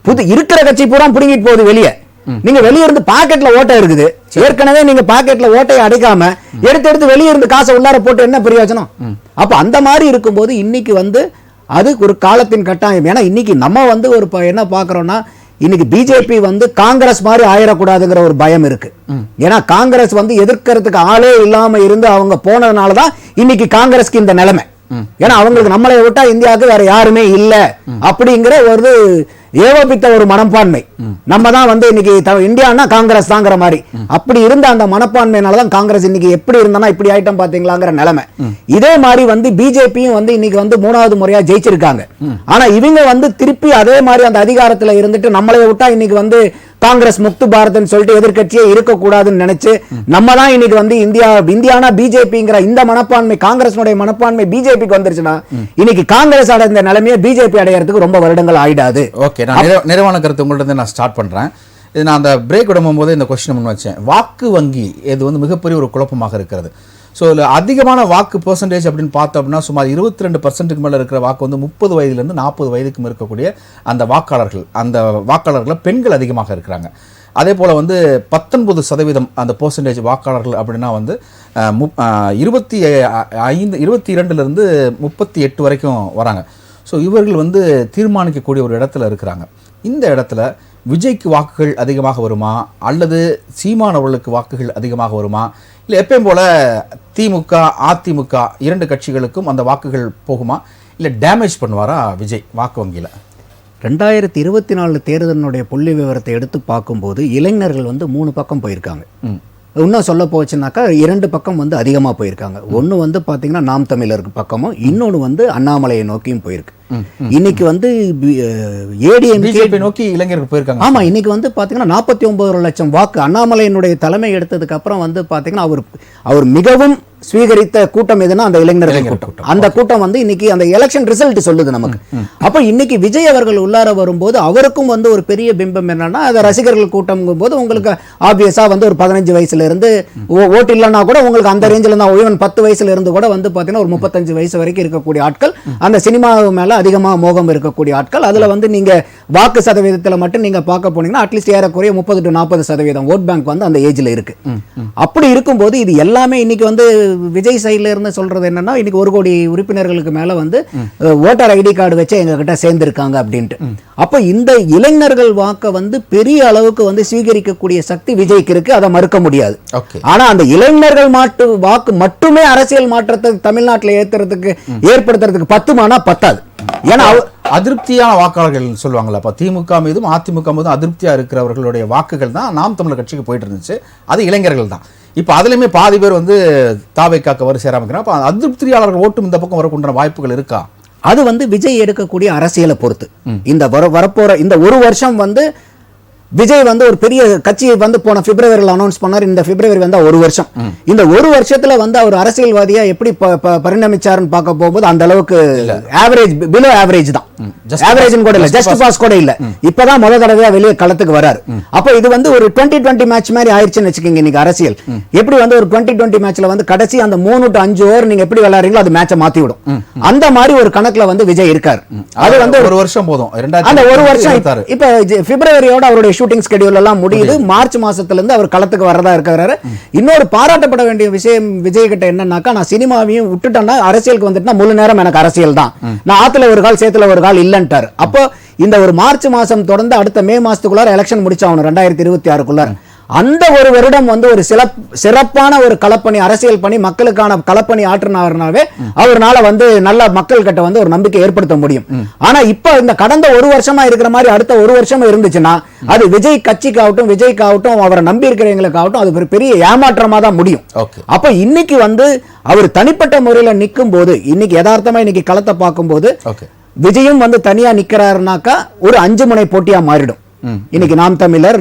புது இருக்கிற கட்சி பூரா புடுங்கிட்டு போகுது வெளியே. நீங்க வெளியே இருந்து பாக்கெட்ல ஓட்டை இருக்குது, ஏற்கனவே நீங்க பாக்கெட்ல ஓட்டையை அடைக்காம எடுத்து வெளியே இருந்து காசை உள்ளார போட்டு என்ன பிரயோஜனம்? அப்ப அந்த மாதிரி இருக்கும்போது இன்னைக்கு வந்து அது ஒரு காலத்தின் கட்டாயம். ஏன்னா இன்னைக்கு நம்ம வந்து ஒரு என்ன பார்க்குறோன்னா, இன்னைக்கு பிஜேபி வந்து காங்கிரஸ் மாதிரி ஆயிடக்கூடாதுங்கிற ஒரு பயம் இருக்கு. ஏன்னா காங்கிரஸ் வந்து எதிர்க்கிறதுக்கு ஆளே இல்லாம இருந்து அவங்க போனதுனால தான் இன்னைக்கு காங்கிரஸ்க்கு இந்த நிலைமை. ஏன்னா அவங்களுக்கு நம்மளை விட்டா இந்தியாவுக்கு வேற யாருமே இல்ல அப்படிங்கிற ஒரு ஏகோபித்த ஒரு மனப்பான்மை. நம்ம தான் வந்து இன்னைக்கு இந்தியான்னா காங்கிரஸ் தாங்கிற மாதிரி அப்படி இருந்த அந்த மனப்பான்மையினாலதான் காங்கிரஸ் இன்னைக்கு எப்படி இருந்தானா இப்படி ஆயிட்டம் பாத்தீங்களாங்கிற நிலைமை. இதே மாதிரி வந்து பிஜேபியும் வந்து இன்னைக்கு வந்து 3வது முறையா ஜெயிச்சிருக்காங்க. ஆனா இவங்க வந்து திருப்பி அதே மாதிரி அந்த அதிகாரத்துல இருந்துட்டு நம்மளை விட்டா இன்னைக்கு வந்து காங்கிரஸ் முக்து பாரத்னு சொல்லிட்டு எதிர்க்கட்சியே இருக்கக்கூடாதுன்னு நினைச்சு நம்ம தான் இன்னைக்கு வந்து இந்தியானா பிஜேபிங்கிற இந்த மனப்பான்மை, காங்கிரஸ் மனப்பான்மை பிஜேபிக்கு வந்துருச்சுன்னா இன்னைக்கு காங்கிரஸ் அடைந்த நிலைமையை பிஜேபி அடையறதுக்கு ரொம்ப வருடங்கள் ஆயிடாது. ஓகே, நான் நிறைவான கருத்து உங்கள்ட்ட நான் ஸ்டார்ட் பண்றேன். இது நான் அந்த பிரேக் விடும் போது இந்த கொஸ்டின் முன் வச்சேன். வாக்கு வங்கி இது வந்து மிகப்பெரிய ஒரு குழப்பமாக இருக்கிறது. ஸோ இதில் அதிகமான வாக்கு பெர்சன்டேஜ் அப்படின்னு பார்த்தோம் அப்படின்னா சுமார் 22% மேலே இருக்கிற வாக்கு வந்து 30 வயதுலேருந்து 40 வயதுக்கும் இருக்கக்கூடிய அந்த வாக்காளர்கள் பெண்கள் அதிகமாக இருக்கிறாங்க. அதே போல் வந்து 19% அந்த பெர்சன்டேஜ் வாக்காளர்கள் அப்படின்னா வந்து 22லேருந்து 38 வரைக்கும் வராங்க. ஸோ இவர்கள் வந்து தீர்மானிக்கக்கூடிய ஒரு இடத்துல இருக்கிறாங்க. இந்த இடத்துல விஜய்க்கு வாக்குகள் அதிகமாக வருமா, அல்லது சீமான் அவர்களுக்கு வாக்குகள் அதிகமாக வருமா, இல்லை எப்பயும் போல திமுக அதிமுக 2 கட்சிகளுக்கும் அந்த வாக்குகள் போகுமா, இல்லை டேமேஜ் பண்ணுவாரா விஜய் வாக்கு வங்கியில்? 2024 தேர்தலினுடைய புள்ளி விவரத்தை எடுத்து பார்க்கும்போது இளைஞர்கள் வந்து 3 பக்கம் போயிருக்காங்க. இன்னும் சொல்ல போச்சுனாக்கா 2 பக்கம் வந்து அதிகமாக போயிருக்காங்க. ஒன்று வந்து பார்த்தீங்கன்னா நாம் தமிழருக்கு பக்கமும், இன்னொன்று வந்து அண்ணாமலையை நோக்கியும் போயிருக்கு. இன்னைக்கு வந்து ஏடிஎம்கே நோக்கி இளைஞர்கள் போயிருக்காங்க. ஆமா, இன்னைக்கு வந்து பாத்தீங்கன்னா 49 லட்சம் வாக்கு அண்ணாமலையினுடைய தலைமை எடுத்ததுக்கு அப்புறம் வந்து பாத்தீங்கன்னா அவர் மிகவும் ஸ்வீகரித்த கூட்டம் எதுனா அந்த இளைஞர்கள் கூட்டம். அந்த கூட்டம் வந்து இன்னைக்கு அந்த எலெக்ஷன் ரிசல்ட் சொல்லுது நமக்கு. அப்ப இன்னைக்கு விஜய் அவர்கள் உள்ளார வரும்போது அவருக்கும் வந்து ஒரு பெரிய பிம்பம் என்னன்னா, அந்த ரசிகர்கள் கூட்டம் போது உங்களுக்கு ஆப்வியஸா வந்து ஒரு 15 வயசுல இருந்து ஓட்டு இல்லைன்னா கூட உங்களுக்கு அந்த ரேஞ்சில் தான், ஈவன் 10 வயசுல இருந்து கூட வந்து பாத்தீங்கன்னா ஒரு 35 வயசு வரைக்கும் இருக்கக்கூடிய ஆட்கள், அந்த சினிமா மேல அதிகமாக மோகம் இருக்கக்கூடிய ஆட்கள். அதுல வந்து நீங்க வாக்கு சதவீதத்தில் மட்டும் நீங்க பார்க்க போனீங்கன்னா அட்லீஸ்ட் ஏறக்குறைய 30 to 40% ஓட் பேங்க் வந்து அந்த ஏஜ்ல இருக்கு. அப்படி இருக்கும்போது இது எல்லாமே இன்னைக்கு வந்து விஜய் சைட்ல இருந்து சொல்றது என்னன்னா, இன்னைக்கு 1 கோடி உறுப்பினர்களுக்கு மேல வந்து ஓட்டர் ஐடி கார்டு வச்சு எங்க கிட்ட சேர்ந்திருக்காங்க அப்படின்ட்டு. அப்ப இந்த இளைஞர்கள் வாக்க வந்து பெரிய அளவுக்கு வந்து ஸ்வீகரிக்கக்கூடிய சக்தி விஜய்க்கு இருக்கு, அதை மறுக்க முடியாது. ஆனா அந்த இளைஞர்கள் வாக்கு மட்டுமே அரசியல் மாற்றத்தை தமிழ்நாட்டில் ஏற்படுத்துறதுக்கு 10 மானா பத்தாது. ஏன்னா அதிருப்தியான வாக்காளர்கள் சொல்லுவாங்கல்ல, அப்ப திமுக மீதும் அதிமுக மீதும் அதிருப்தியா இருக்கிறவர்களுடைய வாக்குகள் தான் நாம் தமிழர் கட்சிக்கு போயிட்டு இருந்துச்சு. அது இளைஞர்கள் தான். இப்ப அதுலயுமே பாதி பேர் வந்து தாவைக்காக்க வர சேராம. அப்ப அதிருப்தியாளர்கள் ஓட்டும் இந்த பக்கம் வரக்கூடிய வாய்ப்புகள் இருக்கா? அது வந்து விஜய் எடுக்கக்கூடிய அரசியலை பொறுத்து. இந்த வரப்போற இந்த 1 வருஷம் வந்து விஜய் வந்து ஒரு பெரிய கட்சியை வந்து போன பிப்ரவரியில் அனௌன்ஸ் பண்ணார். இந்த பிப்ரவரி வந்து 1 வருஷம். இந்த 1 வருஷத்துல வந்து அவர் அரசியல்வாதியா எப்படி பரிணமிச்சாருன்னு பார்க்க போகும்போது அந்த அளவுக்கு ஆவரேஜ், பிலோ ஆவரேஜ் தான். ஆவரேஜ் கூட இல்ல, ஜஸ்ட் பாஸ் கூட இல்ல. இப்பதான் முதல் தடவையா வெளியே களத்துக்கு வராரு. அப்ப இது வந்து ஒரு 2020 மேட்ச் மாதிரி ஆயிடுச்சுன்னு வச்சுக்கோங்க. இன்னைக்கு அரசியல் எப்படி வந்து ஒரு 2020 மேட்ச்ல வந்து கடைசி அந்த 3 to 5 ஓவர் நீங்க எப்படி விளையாடுறீங்களோ அது மேட்சை மாத்தி விடும். அந்த மாதிரி ஒரு கணக்குல வந்து விஜய் இருக்காரு. அது வந்து 1 வருஷம் போதும். அந்த 1 வருஷம் இப்ப பிப்ரவரியோட அவருடைய ஷூட்டிங் ஸ்கெடியூல் எல்லாம் முடியுது. மார்ச் மாசத்துல இருந்து அவர் களத்துக்கு வரதா இருக்கிறாரு. இன்னொரு பாராட்டப்பட வேண்டிய விஷயம் விஜய் கிட்ட என்னன்னாக்கா, நான் சினிமாவையும் விட்டுட்டேன்னா அரசியலுக்கு வந்துட்டுனா முழு நேரம் எனக்கு அரசியல் தான், நான் ஆத்துல ஒரு கால் சேத்துல ஒரு கால் இல்லன்ட்டாரு. அப்போ இந்த ஒரு மார்ச் மாசம் தொடர்ந்து அடுத்த மே மாசத்துக்குள்ளார எலெக்ஷன் முடிச்சாகணும் 2026க்குள்ளார. அந்த 1 வருடம் வந்து ஒரு சிறப்பான ஒரு களப்பணி, அரசியல் பணி, மக்களுக்கான களப்பணி ஆற்றினாவே அவர்னால வந்து நல்ல மக்கள் கிட்ட வந்து ஒரு நம்பிக்கை ஏற்படுத்த முடியும். ஆனா இப்ப இந்த கடந்த 1 வருஷமா இருக்கிற மாதிரி அடுத்த 1 வருஷம் இருந்துச்சுன்னா அது விஜய் கட்சிக்காகட்டும், விஜய்க்காகட்டும், அவரை நம்பி இருக்கிறவங்களுக்காகட்டும் அது ஒரு பெரிய ஏமாற்றமா தான் முடியும். அப்ப இன்னைக்கு வந்து அவர் தனிப்பட்ட முறையில நிற்கும் போது, இன்னைக்கு யதார்த்தமா இன்னைக்கு களத்தை பார்க்கும் போது விஜயும் வந்து தனியா நிக்கிறாருனாக்கா ஒரு 5 முனை போட்டியா மாறிடும். இன்னைக்கு நாம் தமிழர்,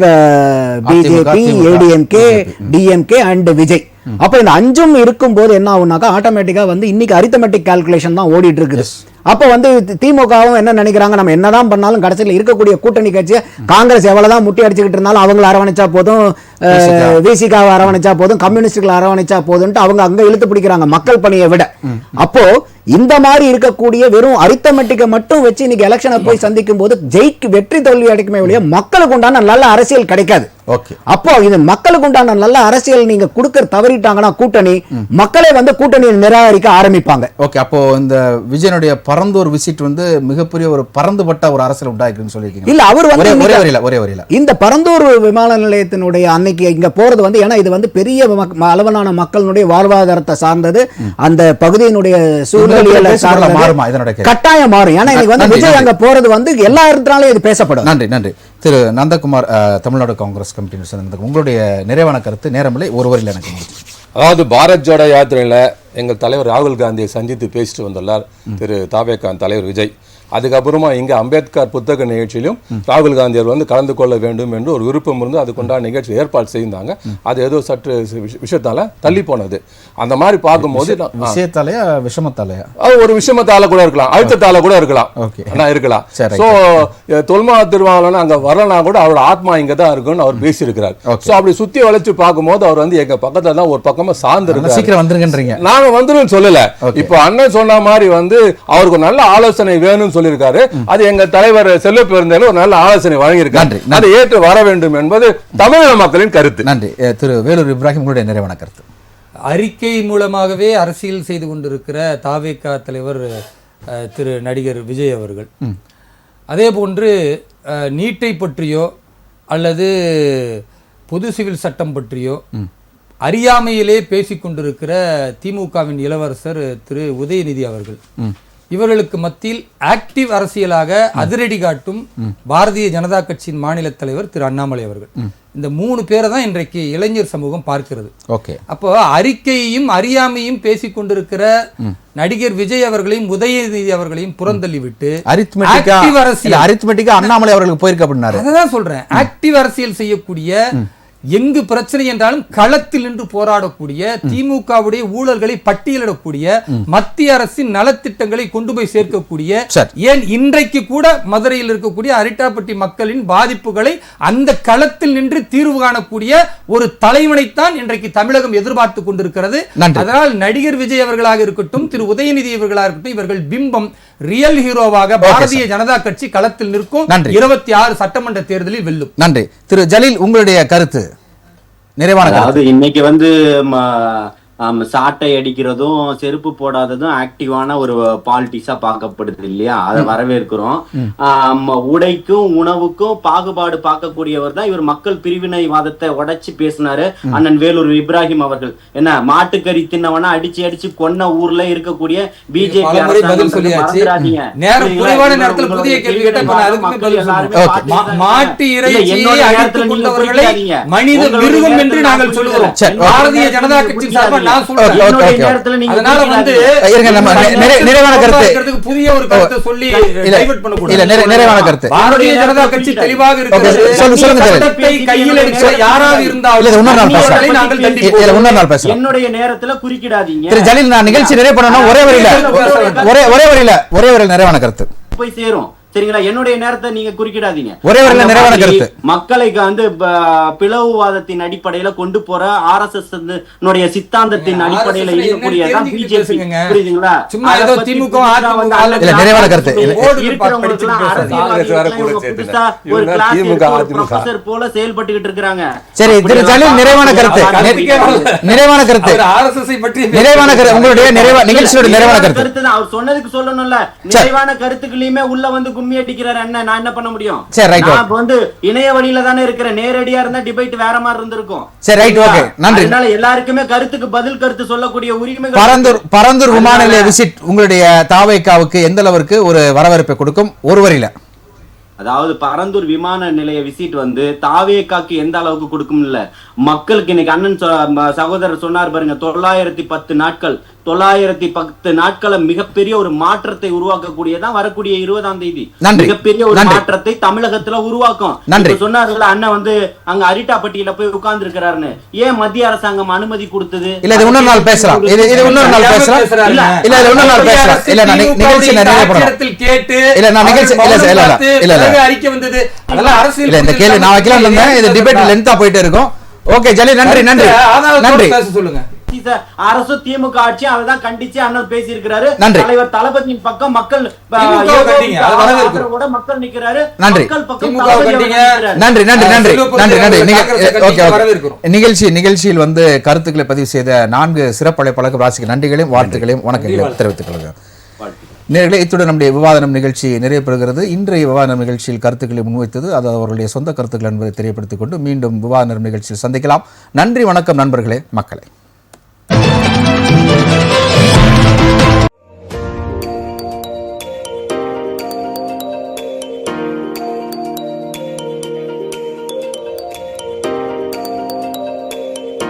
BJP, ADMK, DMK and Vijay. அப்ப இந்த 5ம் இருக்கும் போது என்ன ஆகும்னாக்கா ஆட்டோமேட்டிக்கா வந்து இன்னைக்கு அரித்தமெட்டிக் கால்குலேஷன் தான் ஓடிட்டு இருக்குது. அப்ப வந்து திமுகவும் என்ன நினைக்கிறாங்க, நம்ம என்னதான் பண்ணாலும் கடைசியில் இருக்கக்கூடிய கூட்டணி கட்சியை காங்கிரஸ் எவ்வளவுதான் முட்டி அடிச்சுக்கிட்டு இருந்தாலும் அவங்களை அரவணைச்சா போதும், விசிகாவை அரவணைச்சா போதும், கம்யூனிஸ்டுகளை அரவணைச்சா போதும்ட்டு அவங்க அங்க இழுத்து பிடிக்கிறாங்க மக்கள் பணியை விட. அப்போ இந்த மாதிரி இருக்கக்கூடிய வெறும் அரித்தமெட்டிக்கை மட்டும் வச்சு இன்னைக்கு எலெக்ஷனை போய் சந்திக்கும் போது வெற்றி தோல்வி அடைக்குமே ஒழிய மக்களுக்கு உண்டான நல்ல அரசியல் கிடைக்காது. ஓகே. அப்போ இது மக்களுக்கு உண்டான நல்ல அரசியல் நீங்க கொடுக்க தவறிட்டாங்கன்னா கூட்டணி மக்களே வந்து கூட்டணியை நிராகரிக்க ஆரம்பிப்பாங்க. ஓகே, அப்போ இந்த விஜயனுடைய பரந்தூர் விசிட் வந்து மிகப்பெரிய ஒரு பரந்துபட்ட ஒரு அரசியல் உண்டாக்குன்னு சொல்லியிருக்கீங்க. இல்ல அவர் வந்து ஒரே வரியில இந்த பரந்தூர் விமான நிலையத்தினுடைய அன்னைக்கு இங்க போறது வந்து, ஏன்னா இது வந்து பெரிய அளவிலான மக்களுடைய வாழ்வாதாரத்தை சார்ந்தது, அந்த பகுதியினுடைய சூழ்நிலையில மாறுமா இதனுடைய கட்டாயம் மாறும். ஏன்னா இன்னைக்கு வந்து விஜய் அங்க போறது வந்து எல்லா இடத்துனாலும் இது பேசப்படும். நன்றி நன்றி. திரு நந்தகுமார், தமிழ்நாடு காங்கிரஸ் கமிட்டி, உங்களுடைய நிறைவான கருத்து, நேரமில்லை, ஒரு வரியில் எனக்கு முடிச்சு. அதாவது பாரத் ஜோடோ யாத்திரையில் எங்கள் தலைவர் ராகுல் காந்தியை சந்தித்து பேசிட்டு வந்துள்ளார் திரு தாவேகா தலைவர் விஜய். அதுக்கப்புறமா இங்கே அம்பேத்கர் புத்தக நிகழ்ச்சியிலும் ராகுல் காந்தியர் வந்து கலந்து கொள்ள வேண்டும் என்று ஒரு விருப்பம் இருந்து அதுக்குண்டான நிகழ்ச்சி ஏற்பாடு செய்தாங்க. அது ஏதோ சற்று விஷயத்தால தள்ளி போனது. அந்த மாதிரி பார்க்கும்போது விஷயத்தாலையா விஷமத்தாலையா, அது ஒரு விஷமத்தால கூட இருக்கலாம், அழுத்தத்தால கூட இருக்கலாம், இருக்கலாம். ஸோ தொல்மா திருவாளன் அங்கே வரலனா கூட அவரோட ஆத்மா இங்கே தான் இருக்குன்னு அவர் பேசியிருக்கிறார். ஸோ அப்படி சுற்றி வளைச்சு பார்க்கும்போது அவர் வந்து எங்க பக்கத்துல தான் ஒரு பக்கமா சார்ந்து இருக்கு. சீக்கிரம் வந்துருங்கன்றீங்க. நாங்க வந்துடும் சொல்லல. இப்போ அண்ணன் சொன்ன மாதிரி வந்து அவருக்கு நல்ல ஆலோசனை வேணும்னு சொல்லியிருக்காரு. அது எங்க தலைவர் செல்வ பெருந்தேல ஒரு நல்ல ஆலோசனை வழங்கியிருக்காரு. அதை ஏற்று வர வேண்டும் என்பது தமிழக மக்களின் கருத்து. நன்றி. திரு வேலூர் இப்ராஹிம், உங்களுடைய நிறைவான கருத்து. அறிக்கை மூலமாகவே அரசியல் செய்து கொண்டிருக்கிற தாவேகா தலைவர் திரு நடிகர் விஜய் அவர்கள், அதே போன்று நீட்டை பற்றியோ அல்லது பொது சிவில் சட்டம் பற்றியோ அறியாமையிலே பேசிக்கொண்டிருக்கிற திமுகவின் இளவரசர் திரு உதயநிதி அவர்கள், இவர்களுக்கு மத்தியில் ஆக்டிவ் அரசியலாக அதிரடி காட்டும் பாரதிய ஜனதா கட்சியின் மாநில தலைவர் திரு அண்ணாமலை அவர்கள். இந்த 3 பேரை தான் இன்றைக்கு இளைஞர் சமூகம் பார்க்கிறது. அப்போ அறிக்கையையும் அறியாமையும் பேசிக்கொண்டிருக்கிற நடிகர் விஜய் அவர்களையும் உதயநிதி அவர்களையும் புறந்தள்ளி விட்டு அரித்மெட்டிக்கா அண்ணாமலை அவர்களுக்கு போயிருக்க அப்படின்னாரு. அதான் சொல்றேன், ஆக்டிவ் அரசியல் செய்யக்கூடிய, எங்கு பிரச்சனை என்றாலும் களத்தில் நின்று போராடக்கூடிய, திமுகவுடைய ஊழல்களை பட்டியலிடக்கூடிய, மத்திய அரசின் நலத்திட்டங்களை கொண்டு போய் சேர்க்கக்கூடிய, ஏன் இன்றைக்கு கூட மதுரையில் இருக்கக்கூடிய அரிட்டாப்பட்டி மக்களின் பாதிப்புகளை அந்த களத்தில் நின்று தீர்வு காணக்கூடிய ஒரு தலைவனைத்தான் இன்றைக்கு தமிழகம் எதிர்பார்த்து கொண்டிருக்கிறது. அதனால் நடிகர் விஜய் அவர்களாக இருக்கட்டும், திரு உதயநிதி அவர்களாக இருக்கட்டும், இவர்கள் பிம்பம் ரியல் ஹீரோவாக பாரதிய ஜனதா கட்சி களத்தில் நிற்கும். 26 சட்டமன்ற தேர்தலில் வெல்லும். நன்றி. திரு ஜலீல், உங்களுடைய கருத்து, நிறைவான. அதாவது இன்னைக்கு வந்து சாட்டை அடிக்கிறதும் செருப்பு போடாததும் ஆக்டிவான ஒரு பாலிட்டிக்ஸா பார்க்கப்படுது இல்லையா? அதை வரவேற்கிறோம். உடைக்கும் உணவுக்கும் பாகுபாடு பார்க்கக்கூடியவர் தான் இவர். மக்கள் பிரிவினைவாதத்தை உடைச்சு பேசினாரு அண்ணன் வேலூர் இப்ராஹிம் அவர்கள். என்ன மாட்டுக்கறி தின்னவனா அடிச்சு அடிச்சு கொன்ன ஊர்ல இருக்கக்கூடிய பிஜேபி பாரதிய ஜனதா கட்சி சார்பாக நிறைவான கருத்து, புதிய ஒரு கருத்தை சொல்லி நிறைவான கருத்து. பாரதிய ஜனதா கட்சி தெளிவாக இருக்கிறது. கையில் எடுக்கிற யாராவது இருந்தாலும் என்னுடைய நேரத்துல குறுக்கிடாதீங்க. திரு ஜலீல், நான் நிகழ்ச்சி நிறைவு பண்ணணும். ஒரே வரையில நிறைவான கருத்து போய் சேரும். சரிங்களா? என்னுடைய நேரத்தை நீங்க குறுக்கிடாதீங்க. ஒரே ஒரு நிறைவான கருத்து. மக்களை வந்து பிளவுவாதத்தின் அடிப்படையில கொண்டு போற RSS சித்தாந்தத்தின் அடிப்படையில இருக்கக்கூடியதான் பிஜேபி. புரியுதுங்களா? நிறைவான கருத்து போல செயல்பட்டுக்கிட்டு இருக்காங்க. சரி திரு ஜலீல், நிறைவான கருத்து. நிறைவான கருத்து நிறைவான கருத்து உங்களுடைய நிகழ்ச்சியோட நிறைவான கருத்து. அவர் சொன்னதுக்கு சொல்லணும்ல, நிறைவான கருத்துக்களையுமே உள்ள வந்து கும்மி அடிக்கிறார். நான் என்ன பண்ண முடியும்? நான் வந்து இணைய வழியில தானே இருக்கிறேன். நேரடியா இருந்தா டிபேட் வேற மாதிரி இருந்திருக்கும். சரி, ரைட், ஓகே, நன்றி. அதனால எல்லாருக்குமே கருத்துக்கு பதில் கருத்து சொல்லக்கூடிய உரிமை. பரந்தூர் விமான நிலைய விசிட் உங்களுடைய தாவேகாவுக்கு எந்த அளவுக்கு ஒரு வரவேற்பை கொடுக்கும்? ஒரு வரியில. அதாவது பரந்தூர் விமான நிலைய விசிட் வந்து தாவேகாக்கு எந்த அளவுக்கு கொடுக்கும் இல்ல, மக்களுக்கு இன்னைக்கு அண்ணன் சகோதரர் சொன்னார் பாருங்க, 910 நாட்கள் 910 நாட்களை மிகப்பெரிய ஒரு மாற்றத்தை உருவாக்கக்கூடியதான் வரக்கூடிய 20ஆம் தேதி மிகப்பெரிய ஒரு மாற்றத்தை தமிழகத்துல உருவாக்கும். சொன்னார்கள் அண்ணன் வந்து அங்க அரிட்டாப்பட்டியில போய் உட்கார்ந்து இருக்கிறாருன்னு. ஏன் மத்திய அரசாங்கம் அனுமதி கொடுத்தது? இல்ல, இது இன்னொரு நாள் பேசலாம். இது இன்னொரு நாள் பேசலாம். இல்ல, இது இன்னொரு நாள் பேசலாம். இல்ல, நான் நிகழ்ச்சி நிறைய பண்ணணும். கேட்டு இல்ல, நான் நிகழ்ச்சி இல்ல அறிக்கை வந்தது. அதெல்லாம் அரசியல் இல்ல, இந்த கேள்வி நான் வைக்கலாம். இது டிபேட் லென்த்தா போயிட்டே இருக்கும். ஓகே ஜலீல், நன்றி நன்றி நன்றி. சொல்லுங்க. பாசிச அரசு திமுக ஆட்சி அதான் கண்டிச்சு அண்ணன் பேசி இருக்கிறாரு. நன்றி. தலைவர் தளபதியின் பக்கம் மக்கள் திமுக கண்டிங்க, அது வரவேற்கிறோம். ஆதரவோட மக்கள் நிக்கிறாரு. நன்றி. மக்கள் பக்கம் திமுக தளபதி கண்டிங்க. நிக்கிறாரு. நன்றி நன்றி நன்றி நன்றி நன்றி தாக்கரத்தை வரவேற்கிறோம். நிகழ்ச்சியில் வந்து கருத்துக்களை பதிவு செய்த 4 சிறப்பு அழைப்பாளருக்கு ராசிக்கு நன்றிகளையும் வாழ்த்துக்களையும் வணக்கங்களையும் தெரிவித்துக் கொள்கிறேன். நேர்களே, இத்துடன் நம்முடைய விவாதனம் நிகழ்ச்சி நிறைவு பெறுகிறது. இன்றைய விவாதனம் நிகழ்ச்சியில் கருத்துக்களை முன்வைத்தது அது அவர்களுடைய சொந்த கருத்துக்கள் என்பதை தெரியப்படுத்திக் கொண்டு மீண்டும் விவாதனம் நிகழ்ச்சியில் சந்திக்கலாம். நன்றி, வணக்கம் நண்பர்களே, மக்களே.